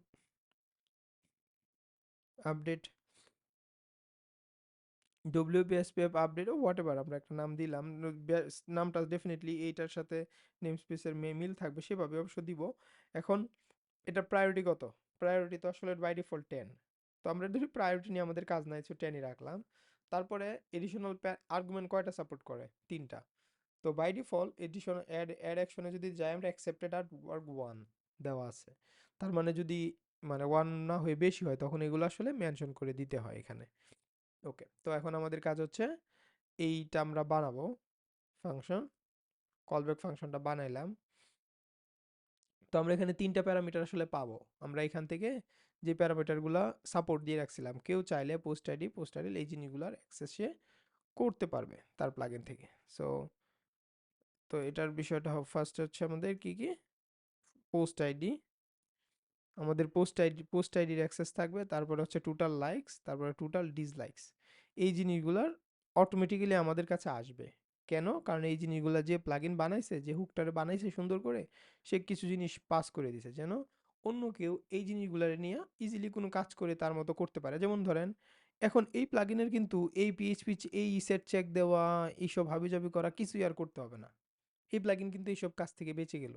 আপডেট ডব্লিউপি এসপিএফ আপডেট ও হোয়াট এভার আমরা একটা নাম দিলাম। নামটা ডেফিনেটলি এইটার সাথে নেম স্পেসের মিল থাকবে সেভাবে অবশ্য দিব। এখন এটা প্রায়োরিটি কত? প্রায়োরিটি তো আসলে বাই ডিফল্ট 10। তো আমরা ধরি প্রায়োরিটি নিয়ে আমাদের কাজ নাই, সো 10ই রাখলাম। তারপরে এডিশনাল আর্গুমেন্ট কয়টা সাপোর্ট করে? 3টা। তো বাই ডিফল্ট এডিশন অ্যাড অ্যাকশনে যদি যাই আমরা অ্যাকসেপ্টেড আর ওয়ার্ক 1 দেওয়া আছে। তার মানে যদি মানে 1 না হয়ে বেশি হয় তখন এগুলো আসলে মেনশন করে দিতে হয় এখানে। ওকে, তো এখন আমাদের কাজ হচ্ছে এইটা আমরা বানাবো ফাংশন, কলব্যাক ফাংশনটা বানাইলাম। তো আমরা এখানে ৩ টা প্যারামিটার আসলে পাবো। আমরা এখান থেকে যে প্যারামিটারগুলা সাপোর্ট দিয়ে রাখছিলাম, কেউ চাইলে পোস্ট আইডি এই জিনিসগুলার অ্যাক্সেস সে করতে পারবে তার প্লাগইন থেকে। সো তো এটার বিষয়টা ফার্স্ট হচ্ছে আমাদের কি কি পোস্ট আইডি, আমাদের পোস্ট আইডির অ্যাক্সেস থাকবে, তারপরে হচ্ছে টোটাল লাইকস, তারপরে টোটাল ডিসলাইকস। এই জিনিসগুলার অটোমেটিক্যালি আমাদের কাছে আসবে। কেন? কারণ এই জিনিসগুলা যে প্লাগইন বানাইছে, যে হুকটারে বানাইছে সুন্দর করে, সে কিছু জিনিস পাস করে দিছে যেন অন্য কেউ এই জিনিসগুলারে নিয়ে ইজিলি কোনো কাজ করে তার মতো করতে পারে। যেমন ধরেন এখন এই প্লাগইনের কিন্তু এই পিএইচপি এই সেট চেক দেওয়া, এইসব হাবিজাবি করা কিছুই আর করতে হবে না। এই প্লাগইন কিন্তু এইসব কাজ থেকে বেঁচে গেল।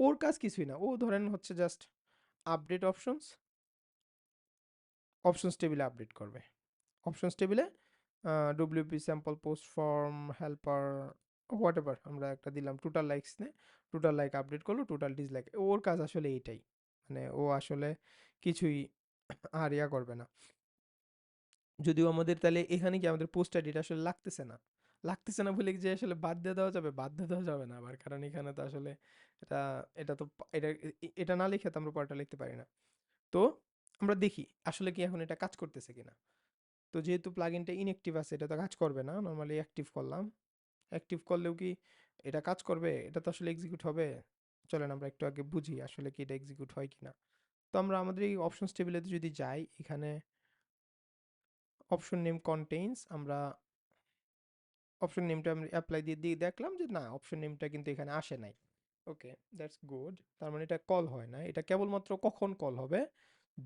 ওর কাজ কিছুই না, ও ধরেন হচ্ছে জাস্ট আপডেট অপশনস টেবিলে আপডেট করবে। অপশনস টেবিলে WP sample post form helper what ever আমরা একটা দিলাম, টোটাল লাইকস নে টোটাল লাইক আপডেট করলো, টোটাল ডিসলাইক। ওর কাজ আসলে এইটাই, মানে ও আসলে কিছুই আর ইয়া করবে না। যদিও আমাদের তাহলে এখানে কি আমাদের পোস্ট আইডিটা আসলে লাগতেছে না বলে যে আসলে বাদ দিয়ে দেওয়া যাবে, বাদ দিয়ে দেওয়া যাবে না আবার, কারণ এখানে তো আসলে এটা এটা তো এটা এটা না লিখে তো আমরা পরেরটা লিখতে পারি না। তো আমরা দেখি আসলে কি এখন এটা কাজ করতেছে কিনা। তো যেহেতু প্লাগইনটা ইনঅ্যাক্টিভ আছে, এটা তো কাজ করবে না। নরমালি অ্যাক্টিভ করলাম, অ্যাক্টিভ করলেও কি এটা কাজ করবে? এটা তো আসলে এক্সিকিউট হবে। চলেন আমরা একটু আগে বুঝি আসলে কি এটা এক্সিকিউট হয় কিনা। তো আমরা আমাদের এই অপশনস টেবিলেতে যদি যাই, এখানে অপশন নেম কন্টেইনস, আমরা অপশন নেমটা আমরা অ্যাপ্লাই দিয়ে দিয়ে দেখলাম যে না, অপশন নেমটা কিন্তু এখানে আসে নাই। ওকে, দ্যাটস গুড। তার মানে এটা কল হয় না। এটা কেবলমাত্র কখন কল হবে?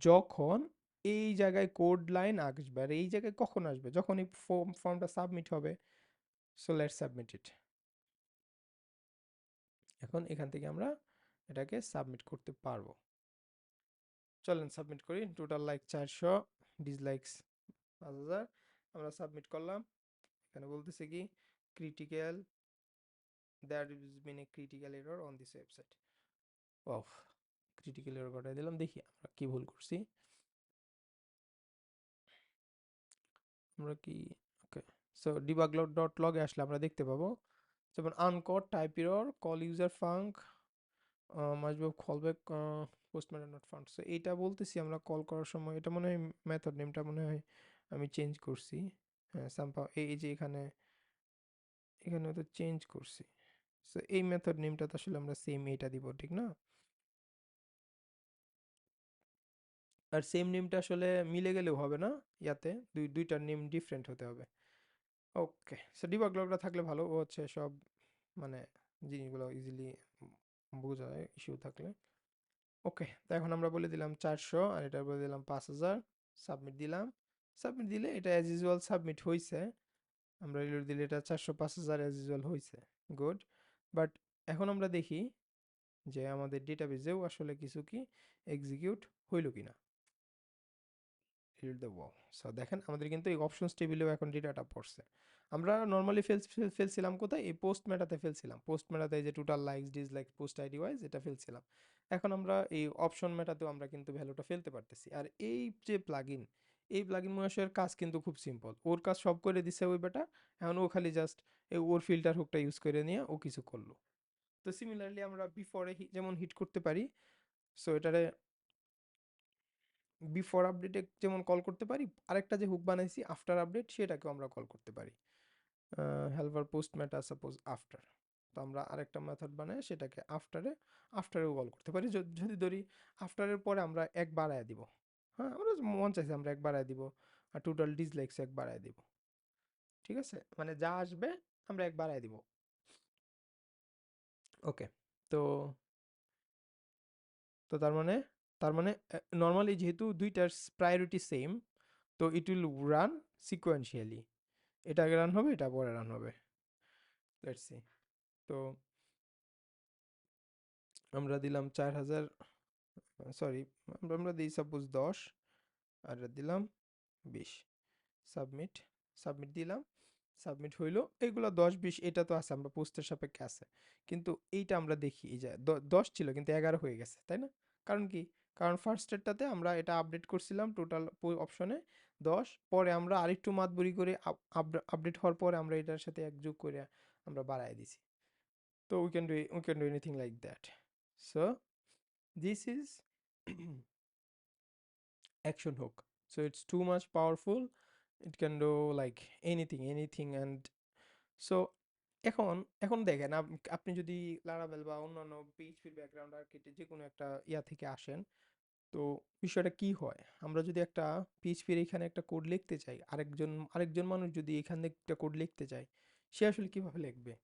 যখন এই জায়গায় কোড লাইন আসবে। আর এই জায়গায় কখন আসবে? যখন এই ফর্মটা সাবমিট হবে। সো লেটস সাবমিট ইট। এখন এখান থেকে আমরা এটাকে সাবমিট করতে পারবো। চলেন সাবমিট করি। Total like 400, dislikes 5000। আমরা সাবমিট করলাম। এখানে বলতেছে কি critical, there has been a critical error on this website. Wow, critical error ঘটাই দিলাম। দেখি আমরা কি ভুল করছি। আমরা কি ওকে, সো debug.log এ আসলে আমরা দেখতে পাবো যেমন uncaught type error call user func must be callback post matter not found. So এইটা বলতেছি আমরা কল করার সময়, এটা মনে হয় মেথড নেমটা মনে হয় আমি চেঞ্জ করছি। হ্যাঁ সামহাউ এই যে এখানে এখানে তো চেঞ্জ করছি। সো এই মেথড নেমটা তো আসলে আমরা সেম এইটা দিব, ঠিক না? আর সেম নেমটা আসলে মিলে গেলেও হবে না, ইয়াতে দুইটার নেম ডিফারেন্ট হতে হবে। ওকে, সো ডিবাগ লগটা থাকলে ভালো, ও হচ্ছে সব মানে জিনিসগুলো ইজিলি বোঝা যায় ইস্যু থাকলে। ওকে, তো এখন আমরা বলে দিলাম 400 আর এটা বলে দিলাম 5000। সাবমিট দিলাম। সাবমিট দিলে এটা অ্যাজ ইউজুয়াল সাবমিট হয়েছে। আমরা রিলোড দিলে এটা 400 5000 অ্যাজ ইউজুয়াল হয়েছে। গুড। বাট এখন আমরা দেখি যে আমাদের ডেটাবেজেও আসলে কিছু কি এক্সিকিউট হইল কিনা। Hit the wall. সো দেখেন আমাদের কিন্তু এই অপশনস টেবিলেও এখন ডেটাটা পড়ছে। আমরা নর্মালি ফেলছিলাম কোথায়? এই পোস্ট মেটাতে ফেলছিলাম। পোস্ট মেটাতে এই যে total likes dislike post ID wise এটা ফেলছিলাম। এখন আমরা এই অপশন মেটাতেও আমরা কিন্তু ভ্যালুটা ফেলতে পারতেছি। আর এই যে প্লাগইন, এই প্লাগইন মহাশয়ের কাজ কিন্তু খুব সিম্পল। ওর কাজ সব করে দিছে ওই বেটা। এখন ও খালি জাস্ট ওর ফিল্টার হুকটা ইউজ করে নিয়ে ও কিছু করলো। তো সিমিলারলি আমরা বিফোরে যেমন হিট করতে পারি, সো এটারে বিফোর আপডেটে যেমন কল করতে পারি, আরেকটা যে হুক বানাইছি আফটার আপডেট সেটাকেও আমরা কল করতে পারি। হেল্পার পোস্ট মেটা সাপোজ আফটার। তো আমরা আরেকটা মেথড বানাই সেটাকে আফটারেও কল করতে পারি। যদি ধরি আফটারের পরে আমরা এক বাড়ায় দিব, হ্যাঁ আমরা মন চাইছে আমরা এক বাড়ায় দিব, আর টোটাল ডিসলাইকস এক বাড়ায় দিব। ঠিক আছে, মানে যা আসবে আমরা এক বাড়ায় দিব। ওকে, তো তো তার মানে নর্মালি যেহেতু দুইটার প্রায়োরিটি সেম, তো ইট উইল রান সিকোয়েন্সিয়ালি। এটা আগে রান হবে, এটা পরে রান হবে। Let's see. তো আমরা দিলাম 4000, সরি আমরা দিই সাপোজ 10, আর এটা দিলাম 20। সাবমিট, সাবমিট দিলাম। সাবমিট হইলো। এইগুলো 10 20 এটা তো আছে, আমরা পোস্টের সাপেক্ষে আছে। কিন্তু এইটা আমরা দেখি এই যে 10 ছিল কিন্তু 11 হয়ে গেছে, তাই না? কারণ কি? কারণ ফার্স্টেরটাতে আমরা এটা আপডেট করছিলাম টোটাল অপশনে, 10 পরে আমরা আরেকটু মাতবরি করে আপডেট হওয়ার পরে আমরা এটার সাথে এক যোগ করে আমরা বাড়ায় দিছি। তো we can do anything like that. So this is action hook. So it's too much powerful. It can do like anything and so এখন এখন দেখেন আপনি যদি লারাভেল বা অন্যান্য পিএইচপির ব্যাকগ্রাউন্ড আর্কিটেক্ট যে কোনো একটা ইয়া থেকে আসেন, তো বিষয়টা কি হয়, আমরা যদি একটা পিএইচপির এখানে একটা কোড লিখতে চাই, আরেকজন মানুষ যদি এখানে একটা কোড লিখতে চায়, সে আসলে কিভাবে লিখবে,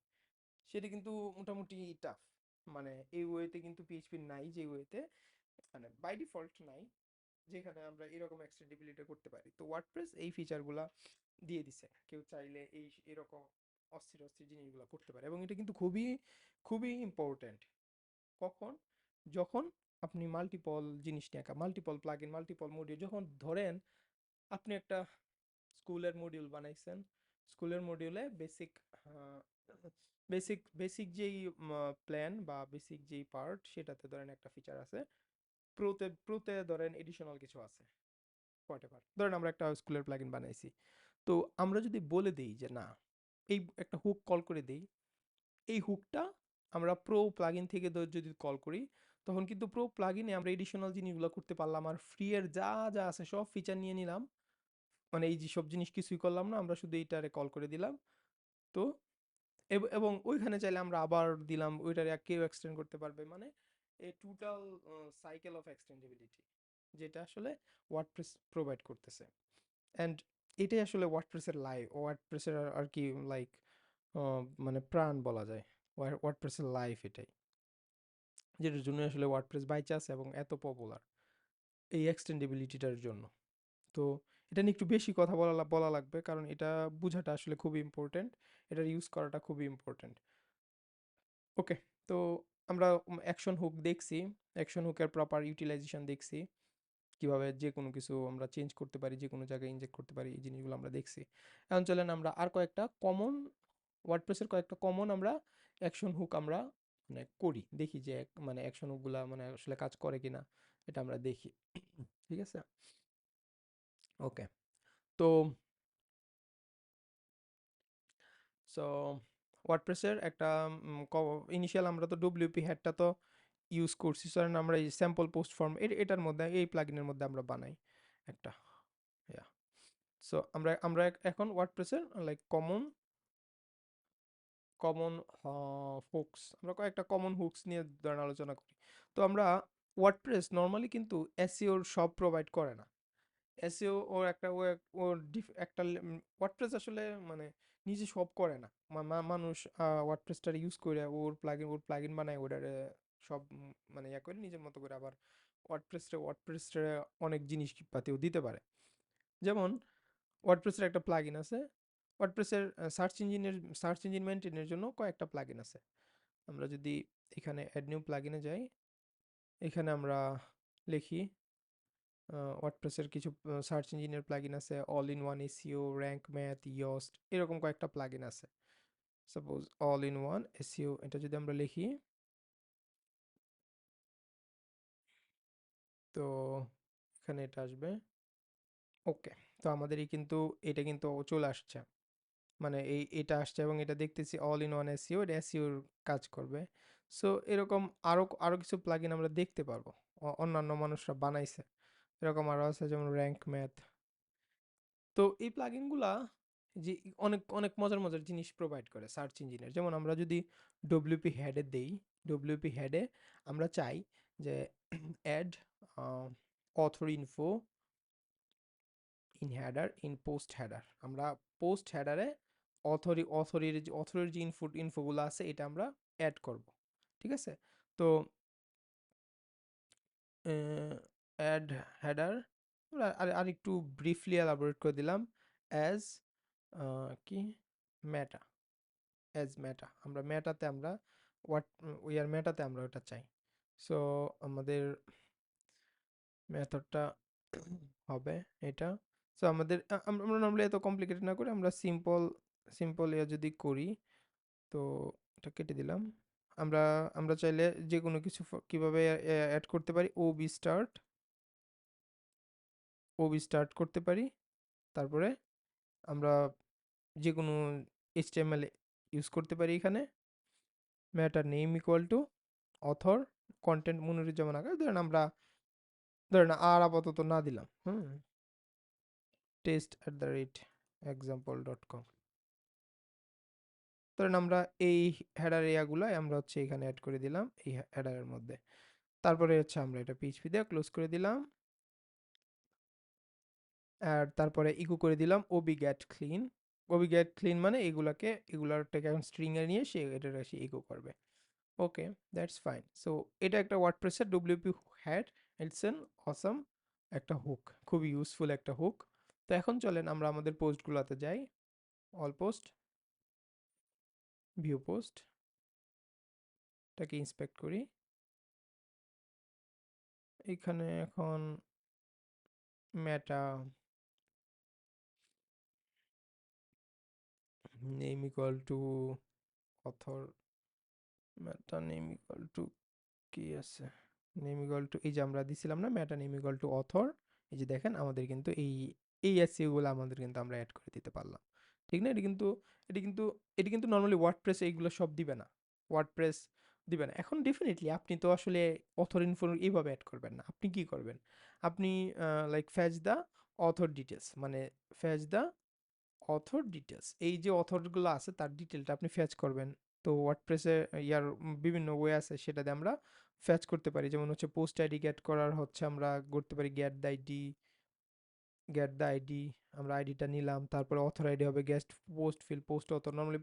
সেটা কিন্তু মোটামুটি টাফ। মানে এই ওয়েতে কিন্তু পিএইচপির নাই, যে ওয়েতে মানে বাই ডিফল্ট নাই, যেখানে আমরা এরকম এক্সটেন্ডিবিলিটি করতে পারি। তো ওয়ার্ডপ্রেস এই ফিচারগুলা দিয়ে দিছে, কেউ চাইলে এরকম অস্থির অস্থির জিনিসগুলো করতে পারে, এবং এটা কিন্তু খুবই খুবই ইম্পর্ট্যান্ট। কখন? যখন আপনি মাল্টিপল জিনিস নিয়ে মাল্টিপল প্লাগইন মাল্টিপল মডিউল, যখন ধরেন আপনি একটা স্কুলের মডিউল বানাইছেন, স্কুলের মডিউলে বেসিক যেই প্ল্যান বা বেসিক যেই পার্ট, সেটাতে ধরেন একটা ফিচার আছে, প্রোতে ধরেন এডিশনাল কিছু আছে, হোয়াটএভার, ধরেন আমরা একটা স্কুলের প্লাগইন বানাইছি। তো আমরা যদি বলে দেই যে না, এই একটা হুক কল করে দেই, এই হুকটা আমরা প্রো প্লাগইন থেকে যদি কল করি, তখন কিন্তু প্রো প্লাগইনে আমরা এডিশনাল জিনিসগুলো করতে পারলাম, আর ফ্রি এর যা যা আছে সব ফিচার নিয়ে নিলাম। মানে এই যে সব জিনিস কিছুই করলাম না, আমরা শুধু এইটারে কল করে দিলাম। তো এবং ওইখানে চাইলে আমরা আবার দিলাম, ওইটারে কেউ এক্সটেন্ড করতে পারবে, মানে এই টোটাল সাইকেল অফ এক্সটেন্ডেবিলিটি, যেটা আসলে ওয়ার্ডপ্রেস প্রোভাইড করতেছে। অ্যান্ড এটাই আসলে ওয়ার্ডপ্রেসের আর কি লাইক মানে প্রাণ বলা যায়, ওয়ার্ডপ্রেসের লাইফ এটাই, যেটার জন্য আসলে ওয়ার্ডপ্রেস বাইচে আছে এবং এত পপুলার, এই এক্সটেন্ডেবিলিটিটার জন্য। তো এটা নিয়ে একটু বেশি কথা বলা লাগবে, কারণ এটা বোঝাটা আসলে খুবই ইম্পর্টেন্ট, এটার ইউজ করাটা খুবই ইম্পর্টেন্ট। ওকে, তো আমরা অ্যাকশন হুক দেখছি, অ্যাকশন হুকের প্রপার ইউটিলাইজেশন দেখছি, কিভাবে যে কোনো কিছু আমরা চেঞ্জ করতে পারি, যে কোনো জায়গায় ইনজেক্ট করতে পারি, এই জিনিসগুলো আমরা দেখছি। এখন চলেন আমরা আর কয়েকটা কমন, ওয়ার্ডপ্রেসের কয়েকটা কমন আমরা অ্যাকশন হুক আমরা মানে করি, দেখি যে মানে অ্যাকশন হুকগুলা মানে আসলে কাজ করে কিনা, এটা আমরা দেখি। ঠিক আছে, ওকে। তো সো ওয়ার্ডপ্রেসের একটা ইনিশিয়াল আমরা তো ডব্লিউপি হেডটা তো ইউজ করছি, কারণ আমরা এই স্যাম্পল পোস্ট ফর্ম এটার মধ্যে, এই প্লাগইনের মধ্যে আমরা বানাই একটা, ইয়া। সো আমরা এখন ওয়ার্ডপ্রেসের লাইক কমন কমন হুকস, আমরা কয়েকটা কমন হুকস নিয়ে ধরেন আলোচনা করি। তো আমরা ওয়ার্ডপ্রেস নর্মালি কিন্তু এসইওর সব প্রোভাইড করে না। এসইও ওর একটা ও ওর একটা ওয়ার্ডপ্রেস আসলে মানে নিজে সব করে না। মানুষ ওয়ার্ডপ্রেসটা ইউজ করে ওর প্লাগইন বানায়, ওটার সব মানে ইয়া করে নিজের মতো করে, আবার ওয়ার্ডপ্রেসটা অনেক জিনিস পাতিও দিতে পারে। যেমন ওয়ার্ডপ্রেসের একটা প্লাগইন আছে, ওয়ার্ডপ্রেসের সার্চ ইঞ্জিন মেনটেনের জন্য কয়েকটা প্লাগইন আছে। আমরা যদি এখানে অ্যাড নিউ প্লাগইনে যাই, এখানে আমরা লিখি ওয়ার্ডপ্রেসের কিছু সার্চ ইঞ্জিনের প্লাগইন আছে, all in one SEO, Rank Math, Yoast, এরকম কয়েকটা প্লাগইন আছে। Suppose all in one SEO, এটা যদি আমরা লিখি, তো এখানে এটা আসবে। ওকে, তো আমাদের কিন্তু এটা কিন্তু চলে আসছে, মানে এটা আসছে, এবং এটা দেখতেছি অল ইন ওয়ান এসইও, এটা এসইওর কাজ করবে। সো এরকম আরো আরো কিছু প্লাগইন আমরা দেখতে পারবো, অন্যান্য মানুষরা বানাইছে, এরকম আরো আছে, যেমন র্যাঙ্ক ম্যাথ। তো এই প্লাগইনগুলা যে অনেক অনেক মজার মজার জিনিস প্রোভাইড করে সার্চ ইঞ্জিনের, যেমন আমরা যদি ডব্লিউপি হেডে দেই, ডব্লিউপি হেডে আমরা চাই যে add author info in header in post header, আমরা পোস্ট হেডারে অথরের যে ইনফোগুলো আছে এটা আমরা অ্যাড করব। ঠিক আছে, তো অ্যাড হেডার আর একটু ব্রিফলি এলাবোরেট করে দিলাম, অ্যাজ কি মেটা, আমরা মেটাতে আমরা হোয়াট উই আর মেটাতে আমরা ওটা চাই। সো আমাদের মেথডটা হবে এটা। সো আমাদের আমরা নর্মালি এত কমপ্লিকেটেড না করে আমরা সিম্পল ইয়া যদি করি, তো এটা কেটে দিলাম। আমরা আমরা চাইলে যে কোনো কিছু কিভাবে অ্যাড করতে পারি, ওবি স্টার্ট করতে পারি, তারপরে আমরা যে কোনো এইচটিএমএল ইউজ করতে পারি এখানে। Meta name equal to author content Moniruzzaman Akash, ধরেন আর আপাতত না দিলাম, test@example.com। ধরেন আমরা এই হেডার এরিয়াগুলো আমরা হচ্ছে এখানে অ্যাড করে দিলাম এই হেডারের মধ্যে। তারপরে হচ্ছে আমরা এটা পিএইচপি দিয়ে ক্লোজ করে দিলাম, আর তারপরে ইকো করে দিলাম OB get clean. OB get clean মানে এগুলারটাকে এখন স্ট্রিং এ নিয়ে সে এটা এসে ইকো করবে। ওকে, দ্যাটস ফাইন। সো এটা একটা ওয়ার্ডপ্রেসের WP head, it's an awesome একটা হুক, খুবই ইউজফুল একটা হুক। তো এখন চলেন আমরা আমাদের পোস্টগুলোতে যাই। অল পোস্ট, ভিউ পোস্ট, এটাকে ইন্সপেক্ট করি। এখানে এখন meta name equal to author, meta name equal to কি আছে, নেম ইকুয়াল টু এই যে আমরা দিছিলাম না মেটা নেম ইকুয়াল টু অথর। এই যে দেখেন আমাদের কিন্তু এই এসইও গুলো আমাদের কিন্তু আমরা অ্যাড করে দিতে পারলাম। ঠিক না? এটা কিন্তু এটা কিন্তু নর্মালি ওয়ার্ডপ্রেস এইগুলো সব দিবে না। ওয়ার্ডপ্রেস দিবে না। এখন ডেফিনিটলি আপনি তো আসলে অথর ইনফো এইভাবে অ্যাড করবেন না। আপনি কি করবেন? আপনি লাইক ফ্যাচ দ্য অথর ডিটেলস, মানে ফ্যাচ দ্য অথর ডিটেলস, এই যে অথরগুলো আছে তার ডিটেলটা আপনি ফ্যাচ করবেন। তো ওয়ার্ডপ্রেসে ইয়ার বিভিন্ন ওয়ে আছে, সেটা দিয়ে আমরা ফ্যাচ করতে পারি। যেমন হচ্ছে পোস্ট আইডি গেট করার হচ্ছে আমরা করতে পারি get the ID, get the ID, আমরা আইডিটা নিলাম, তারপরে অথর আইডি হবে guest post field post author, normally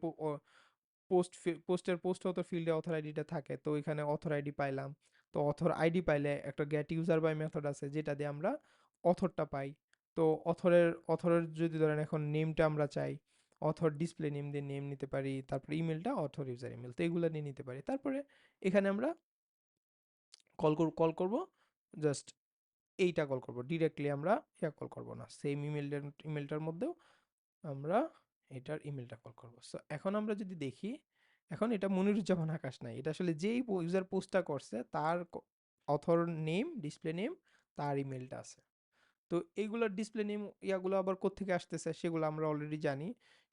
post author ফিল্ডে অথর আইডিটা থাকে, তো এখানে অথর আইডি পাইলাম। তো অথর আইডি পাইলে একটা গেট ইউজার বাই মেথড আছে যেটা দিয়ে আমরা অথরটা পাই। তো অথরের যদি ধরেন এখন নেমটা আমরা চাই, অথর ডিসপ্লে নেম দিয়ে নেম নিতে পারি, তারপরে ইমেলটা অথর ইউজার ইমেল, তো এগুলো নিয়ে নিতে পারি। তারপরে এখানে আমরা কল করব, জাস্ট এইটা কল করব ডিরেক্টলি, আমরা কল করব না, সেম ইমেলটার মধ্যেও আমরা এটার ইমেলটা কল করব। সো এখন আমরা যদি দেখি, এখন এটা মনিরুজ্জামান আকাশ নাই, এটা আসলে যেই ইউজার পোস্টটা করছে তার অথর নেম, ডিসপ্লে নেম, তার ইমেলটা আছে। তো এইগুলোর ডিসপ্লে নেম ইয়াগুলো আবার কোত্থেকে আসতেছে সেগুলো আমরা অলরেডি জানি।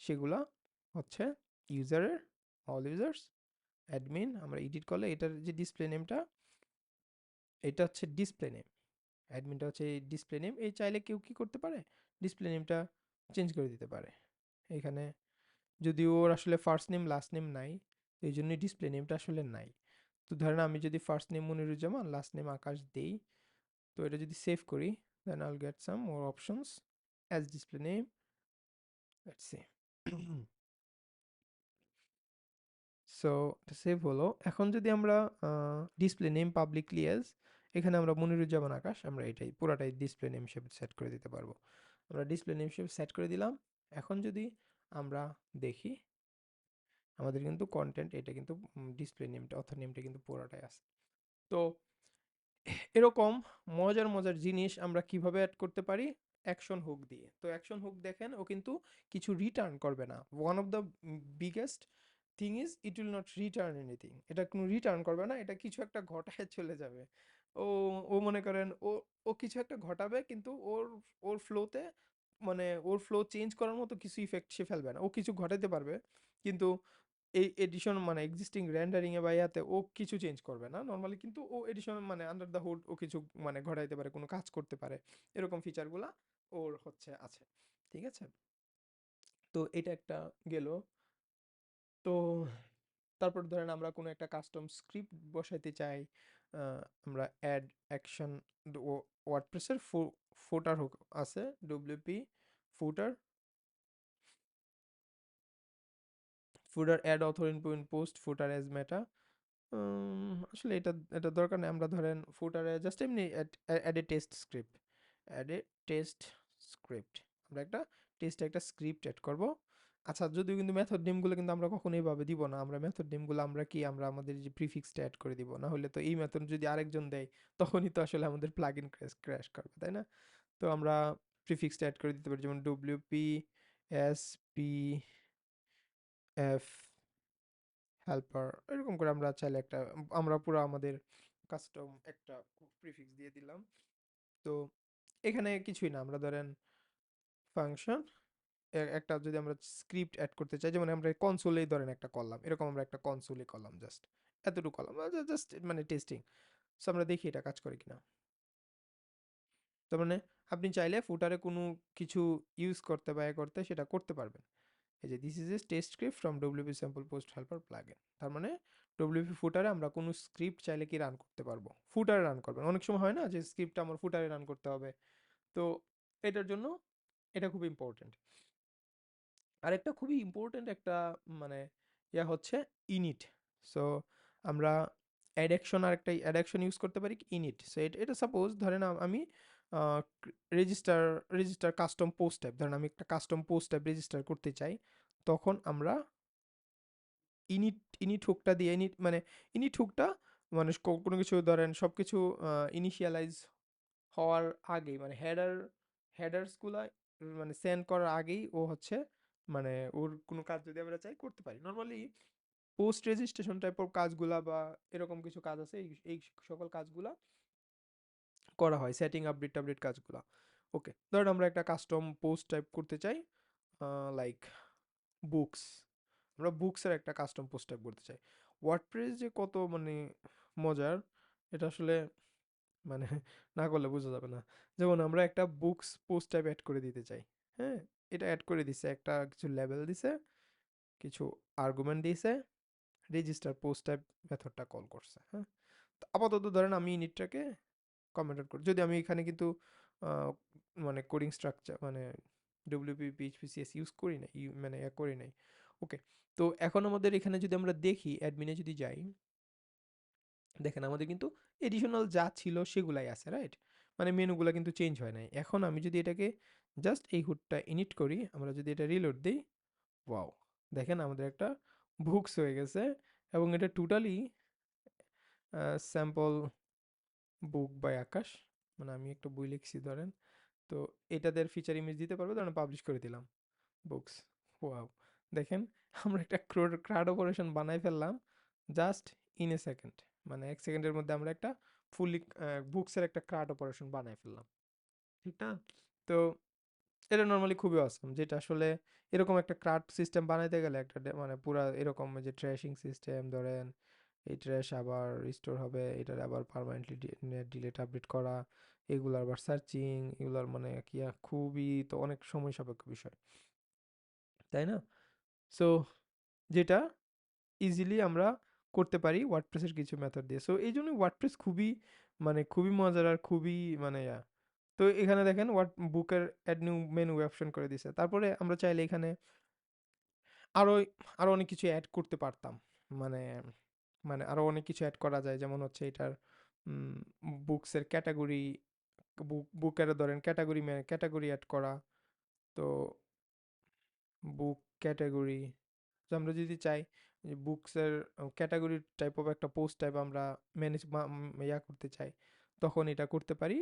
সেগুলা হচ্ছে ইউজারের, অল ইউজার্স, অ্যাডমিন, আমরা এডিট করলে এটার যে ডিসপ্লে নেমটা, এটা হচ্ছে ডিসপ্লে নেম, অ্যাডমিনটা হচ্ছে এই ডিসপ্লে নেম। এই চাইলে কেউ কি করতে পারে, ডিসপ্লে নেমটা চেঞ্জ করে দিতে পারে এখানে। যদি ওর আসলে ফার্স্ট নেম লাস্ট নেম নাই, এই জন্যই ডিসপ্লে নেমটা আসলে নাই। তো ধরেন আমি যদি first name Moniruzzaman, last name Akash দেই, তো এটা যদি সেভ করি, then I'll get some more options as display name, let's see. So এটা সেভ হলো। এখন যদি আমরা ডিসপ্লে নেম পাবলিকলি অ্যাজ, এখানে আমরা মনিরুজ্জামান আকাশ, আমরা এটাই পুরাটাই ডিসপ্লে নেম হিসেবে সেট করে দিতে পারবো। আমরা ডিসপ্লে নেম হিসেবে সেট করে দিলাম। এখন যদি আমরা দেখি, আমাদের কিন্তু কন্টেন্ট এটা কিন্তু ডিসপ্লে নেমটা অথর নেমটা কিন্তু পুরোটাই আছে। তো এরকম মজার মজার জিনিস আমরা কিভাবে অ্যাড করতে পারি, অ্যাকশন হুক দিয়ে। তো অ্যাকশন হুক দেখেন ও কিন্তু কিছু রিটার্ন করবে না। One of the biggest thing is it will not return anything, এটা কোনো রিটার্ন করবে না, এটা কিছু একটা ঘটায় চলে যাবে। ও ও মনে করেন ও কিছু একটা ঘটাবে, কিন্তু ওর ফ্লোতে, মানে ওর ফ্লো চেঞ্জ করার মতো কিছু ইফেক্ট সে ফেলবে না। ও কিছু ঘটাতে পারবে, কিন্তু এই এডিশন মানে এক্সিস্টিং রেন্ডারিং এ বা ইয়াতে ও কিছু চেঞ্জ করবে না নরমালি, কিন্তু ও এডিশন মানে আন্ডার দ্য হুড ও কিছু মানে ঘটাইতে পারে, কোনো কাজ করতে পারে, এরকম ফিচারগুলা ওর হচ্ছে আছে। ঠিক আছে? তো এটা একটা গেল। তো তারপর ধরেন আমরা কোনো একটা কাস্টম স্ক্রিপ্ট বসাইতে চাই, আমরা অ্যাড অ্যাকশন, ওয়ার্ডপ্রেসের ফুটার হুক আছে, WP footer, footer add author in post footer as meta. আসলে এটা দরকার নেই, আমরা ধরেন ফুটারে জাস্ট এমনি add a test script, add a test script, আমরা একটা স্ক্রিপ্ট অ্যাড করব। আচ্ছা, যদিও কিন্তু মেথড নেমগুলো কিন্তু আমরা কখনো এইভাবে দিব না, আমরা মেথড নেমগুলো আমরা আমাদের যে প্রিফিক্সটা অ্যাড করে দিব, না হলে তো এই মেথড যদি আরেকজন দেয় তখনই তো আসলে আমাদের প্লাগ ইন ক্র্যাশ করবে, তাই না? তো আমরা প্রিফিক্সটা অ্যাড করে দিতে পারি, যেমন WP S P F helper, এরকম করে আমরা চাইলে আমরা পুরো আমাদের কাস্টম একটা প্রিফিক্স দিয়ে দিলাম। তো এখানে কিছুই না, আমরা ধরেন ফাংশন একটা যদি আমরা স্ক্রিপ্ট অ্যাড করতে চাই, যেমন আমরা কনসোলেই ধরেন একটা করলাম, এরকম আমরা একটা কনসোলে করলাম, জাস্ট এতটুকু করলাম, জাস্ট মানে টেস্টিং। সো আমরা দেখি এটা কাজ করে কিনা। তার মানে আপনি চাইলে ফুটারে কোনো কিছু ইউজ করতে বা করতে সেটা করতে পারবেন। এই যে this is a test script from WP sample post helper plugin. তার মানে ডব্লিউপি ফুটারে আমরা কোনো স্ক্রিপ্ট চাইলে কি রান করতে পারবো, ফুটারে রান করবেন। অনেক সময় হয় না যে স্ক্রিপ্টটা আমার ফুটারে রান করতে হবে, তো এটার জন্য এটা খুব ইম্পর্টেন্ট। আরেকটা খুবই ইম্পর্টেন্ট একটা মানে হচ্ছে ইনিট। সো আমরা অ্যাডাকশন, আরেকটা অ্যাডাকশন ইউজ করতে পারি ইনিট। সো এটা এটা সাপোজ ধরেন আমি register register custom post type, ধরেন আমি একটা কাস্টম পোস্ট টাইপ রেজিস্টার করতে চাই, তখন আমরা ইনিট ইনিট হুকটা দিয়ে ইনিট হুকটা মানে কোনো কিছু ধরেন সব কিছু ইনিশিয়ালাইজ হওয়ার আগেই, মানে হেডার্সগুলা মানে সেন্ড করার আগেই ও হচ্ছে মানে ওর কোনো কাজ যদি আমরা চাই করতে পারি। নর্মালি পোস্ট রেজিস্ট্রেশন টাইপের কাজগুলা বা এরকম কিছু কাজ আছে, এই সকল কাজগুলা করা হয়, সেটিং আপডেট টাপডেট কাজগুলা। ওকে, ধরেন আমরা একটা কাস্টম পোস্ট টাইপ করতে চাই, লাইক বুকস, আমরা বুকসের একটা কাস্টম পোস্ট টাইপ করতে চাই। ওয়ার্ডপ্রেস যে কত মানে মজার, এটা আসলে মানে না করলে বোঝা যাবে না। যেমন আমরা একটা বুকস পোস্ট টাইপ অ্যাড করে দিতে চাই, হ্যাঁ, এটা অ্যাড করে দিছে, একটা কিছু লেবেল দিছে, কিছু আর্গুমেন্ট দিয়েছে, রেজিস্টার পোস্ট টাইপ মেথডটা কল করছে, হ্যাঁ। তো আপাতত ধরেন আমি ইনিটটাকে কমেন্ট করি, যদি আমি এখানে কিন্তু আহ, মানে কোডিং স্ট্রাকচার মানে ডব্লিউপি পিএইচপি সিএস ইউজ করি নাই, মানে করি নাই। ওকে, তো এখন আমাদের এখানে যদি আমরা দেখি অ্যাডমিনে যদি যাই, দেখেন আমাদের কিন্তু এডিশনাল যা ছিল সেগুলাই আছে, রাইট? মানে মেনুগুলো কিন্তু চেঞ্জ হয় নাই। এখন আমি যদি এটাকে জাস্ট এই হুডটা ইনিট করি, আমরা যদি এটা রিলোড দিই, ওয়াও, দেখেন আমাদের একটা বুকস হয়ে গেছে। এবং এটা টোটালি স্যাম্পল বুক বাই আকাশ, মানে আমি একটা বই লিখছি ধরেন, তো এটাদের ফিচার ইমেজ দিতে পারবো, ধরেন পাবলিশ করে দিলাম বুকস। ওয়াও, দেখেন আমরা একটা ক্রাউড অপারেশন বানাই ফেললাম জাস্ট ইন এ সেকেন্ড, মানে 1 সেকেন্ডের মধ্যে আমরা একটা ফুললি বুকসের একটা ক্রাউড অপারেশন বানাই ফেললাম, ঠিক না? তো এটা নর্মালি খুবই অসম, যেটা আসলে এরকম একটা ক্রাউড সিস্টেম বানাইতে গেলে একটা মানে পুরা এরকম যে ট্র্যাশিং সিস্টেম ধরেন, এই ট্র্যাশ আবার রিস্টোর হবে, এটার আবার পার্মানেন্টলি ডিলেট আপডেট করা, এগুলো আবার সার্চিং, এগুলোর মানে কি খুবই তো অনেক সময় সাপেক্ষ বিষয়, তাই না? সো যেটা ইজিলি আমরা করতে পারি ওয়ার্ডপ্রেসের কিছু মেথড দিয়ে। সো এই জন্য ওয়ার্ডপ্রেস খুবই মানে খুবই মজার আর খুবই মানে তো এখানে দেখেন বুকের অ্যাড নিউ মেনু অপশন করে দিছে। তারপরে আমরা চাইলে এখানে আরো আরো অনেক কিছু অ্যাড করতে পারতাম। মানে মানে আরো অনেক কিছু অ্যাড করা যায়, যেমন হচ্ছে এটার বুকসের ক্যাটাগরি, বুকের ধরেন ক্যাটাগরি ক্যাটাগরি অ্যাড করা। তো বুক ক্যাটাগরি, তো আমরা যদি চাই যে বুকসের ক্যাটাগরি টাইপ অফ একটা পোস্ট টাইপ আমরা ম্যানেজ করতে চাই, তখন এটা করতে পারি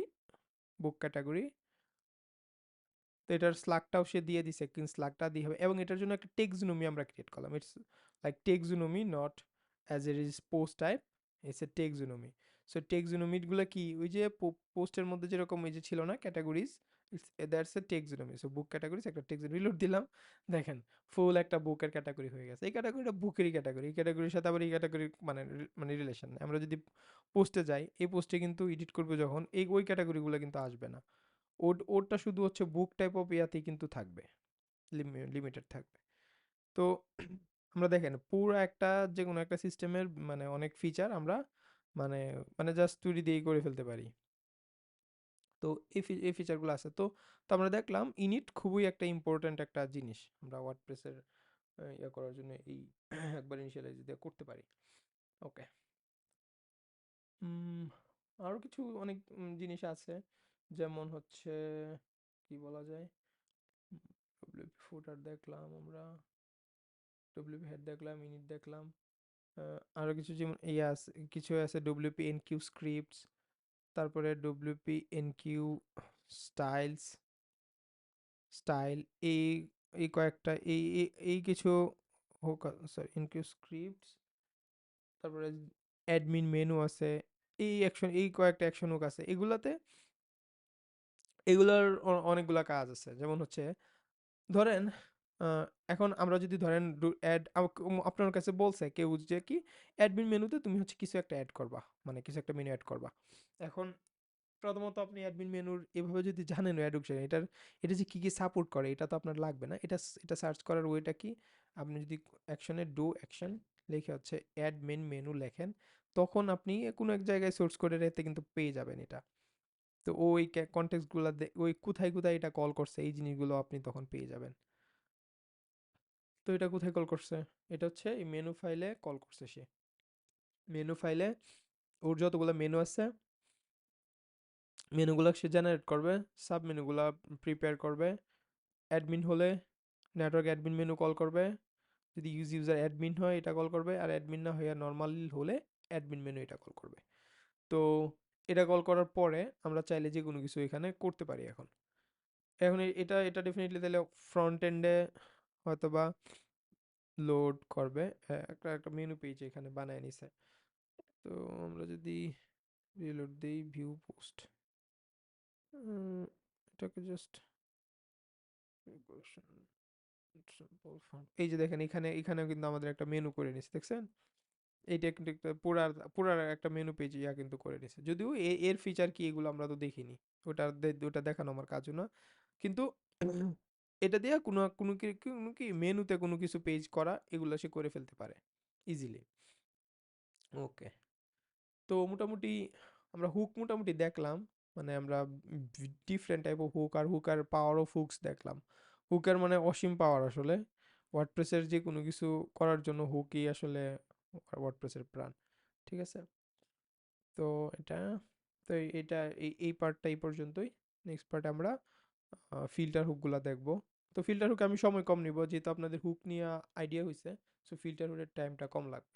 বুক ক্যাটাগরি। তো এটার স্লাগটাও সে দিয়ে দিছে, কিন্তু স্লাগটা দিয়ে হবে, এবং এটার জন্য একটা টেক্সোনমি আমরা ক্রিয়েট করলাম। It's like taxonomy, not as a is post type, it's a taxonomy. So টেক্সোনমিগুলো কি, ওই যে পোস্টের মধ্যে যেরকম ওই যে ছিল না categories, that's a taxonomy. So book categories একটা টেক্সোনমি রিলোড দিলাম, দেখেন ফুল একটা বুকের ক্যাটাগরি হয়ে গেছে। এই ক্যাটাগরিটা বুকেরই ক্যাটাগরি, এই ক্যাটাগরির সাথে আবার এই ক্যাটাগরি মানে মানে রিলেশন। আমরা যদি পোস্টে যাই, এই পোস্টে কিন্তু এডিট করবো যখন, এই ওই ক্যাটাগরিগুলো কিন্তু আসবে না, ওরটা শুধু হচ্ছে বুক টাইপ অফ ইয়াতেই কিন্তু থাকবে, লিমিটেড থাকবে। তো আমরা দেখেন পুরো একটা যে কোনো একটা সিস্টেমের মানে অনেক ফিচার আমরা মানে মানে জাস্ট তৈরি দিয়েই করে ফেলতে পারি। তো এই ফিচারগুলো আছে। তো তো আমরা দেখলাম ইনিট খুবই একটা ইম্পর্ট্যান্ট একটা জিনিস, আমরা ওয়ার্ডপ্রেসের ইয়ে করার জন্য এই একবার ইনিশিয়ালাইজ দিয়ে করতে পারি। ওকে, আরও কিছু অনেক জিনিস আছে, যেমন হচ্ছে কি বলা যায়, ডব্লিউপি ফুটার দেখলাম আমরা, ডব্লিউপি হেড দেখলাম, ইনিট দেখলাম, আরও কিছু যেমন ইয়ে আছে, কিছু আছে ডব্লিউপি এনকিউ স্ক্রিপ্টস, তারপরে ডব্লিউপি এনকিউ স্টাইলস, স্টাইল, এই এই কয়েকটা এই কিছু হোক, সরি এনকিউ স্ক্রিপ্টস, তারপরে অ্যাডমিন মেনু আছে, এই অ্যাকশন, এই কয়েকটা অ্যাকশন হোক আছে, এগুলাতে এগুলোর অনেকগুলা কাজ আছে, যেমন হচ্ছে ধরেন আহ, এখন আমরা যদি ধরেন অ্যাড আপনার কাছে বলছে কেউ যে কি অ্যাডমিন মেনুতে তুমি হচ্ছে কিছু একটা অ্যাড করবা, মানে কিছু একটা মেনু অ্যাড করবা। এখন প্রথমত আপনি অ্যাডমিন মেনুর এভাবে যদি জানেন অ্যাডুকশন এটার, এটা যে কি কি সাপোর্ট করে এটা তো আপনার লাগবে না, এটা সার্চ করার ওয়েটা কি, আপনি যদি অ্যাকশনে ডু অ্যাকশন লিখে হচ্ছে অ্যাডমিন মেনু লেখেন, তখন আপনি কোনো এক জায়গায় সোর্স করে রেখে কিন্তু পেয়ে যাবেন এটা। তো ওই কনটেক্সটগুলো ওই কোথায় কোথায় এটা কল করছে এই জিনিসগুলো আপনি তখন পেয়ে যাবেন। তো এটা কোথায় কল করছে, এটা হচ্ছে এই মেনু ফাইলে কল করছে সে। মেনু ফাইলে ওর যতগুলো মেনু আছে মেনুগুলো সে জেনারেট করবে, সাব মেনুগুলো প্রিপেয়ার করবে। অ্যাডমিন হলে নেটওয়ার্ক অ্যাডমিন মেনু কল করবে, যদি ইউজার অ্যাডমিন হয় এটা কল করবে, আর অ্যাডমিন না হয়ে নর্মাল হলে অ্যাডমিন মেনু এটা কল করবে। তো এটা কল করার পরে আমরা চাইলে যে কোনো কিছু এখানে করতে পারি। এখন এখন এটা এটা ডেফিনেটলি তাহলে ফ্রন্ট এন্ডে হয়তো বা লোড করবে। একটা একটা মেনু পেজ এখানে বানায় নিছে। তো আমরা যদি রিলোড দিই ভিউ পোস্ট, এটাকে জাস্ট এই যে দেখেন এখানে এখানেও কিন্তু আমাদের একটা মেনু করে নিচ্ছে, দেখছেন? এইটা কিন্তু একটা পুরা একটা মেনু পেজ ইয়া কিন্তু করে নিছে, যদিও এর ফিচার কি এগুলো আমরা তো দেখিনি। ওটা দেখানো আমার কাজও না, কিন্তু এটা দিয়ে কোনো কোনো কি মেনুতে কোনো কিছু পেজ করা এগুলো সে করে ফেলতে পারে ইজিলি। ওকে, তো মোটামুটি আমরা হুক মোটামুটি দেখলাম, মানে আমরা ডিফারেন্ট টাইপ অফ হুক আর হুকার পাওয়ার অফ হুকস দেখলাম। হুকের মানে অসীম পাওয়ার আসলে, ওয়ার্ডপ্রেসের যে কোনো কিছু করার জন্য হুকই আসলে ওয়ার্ডপ্রেসের প্রাণ। ঠিক আছে, তো এটা, তো এটা এই পার্টটা এই পর্যন্তই। নেক্সট পার্টে আমরা ফিল্টার হুকগুলা দেখব। তো ফিল্টার হুক আমি সময় কম নিব যেহেতু আপনাদের হুক নিয়ে আইডিয়া হয়েছে, সো ফিল্টার হুকের টাইমটা কম লাগবে।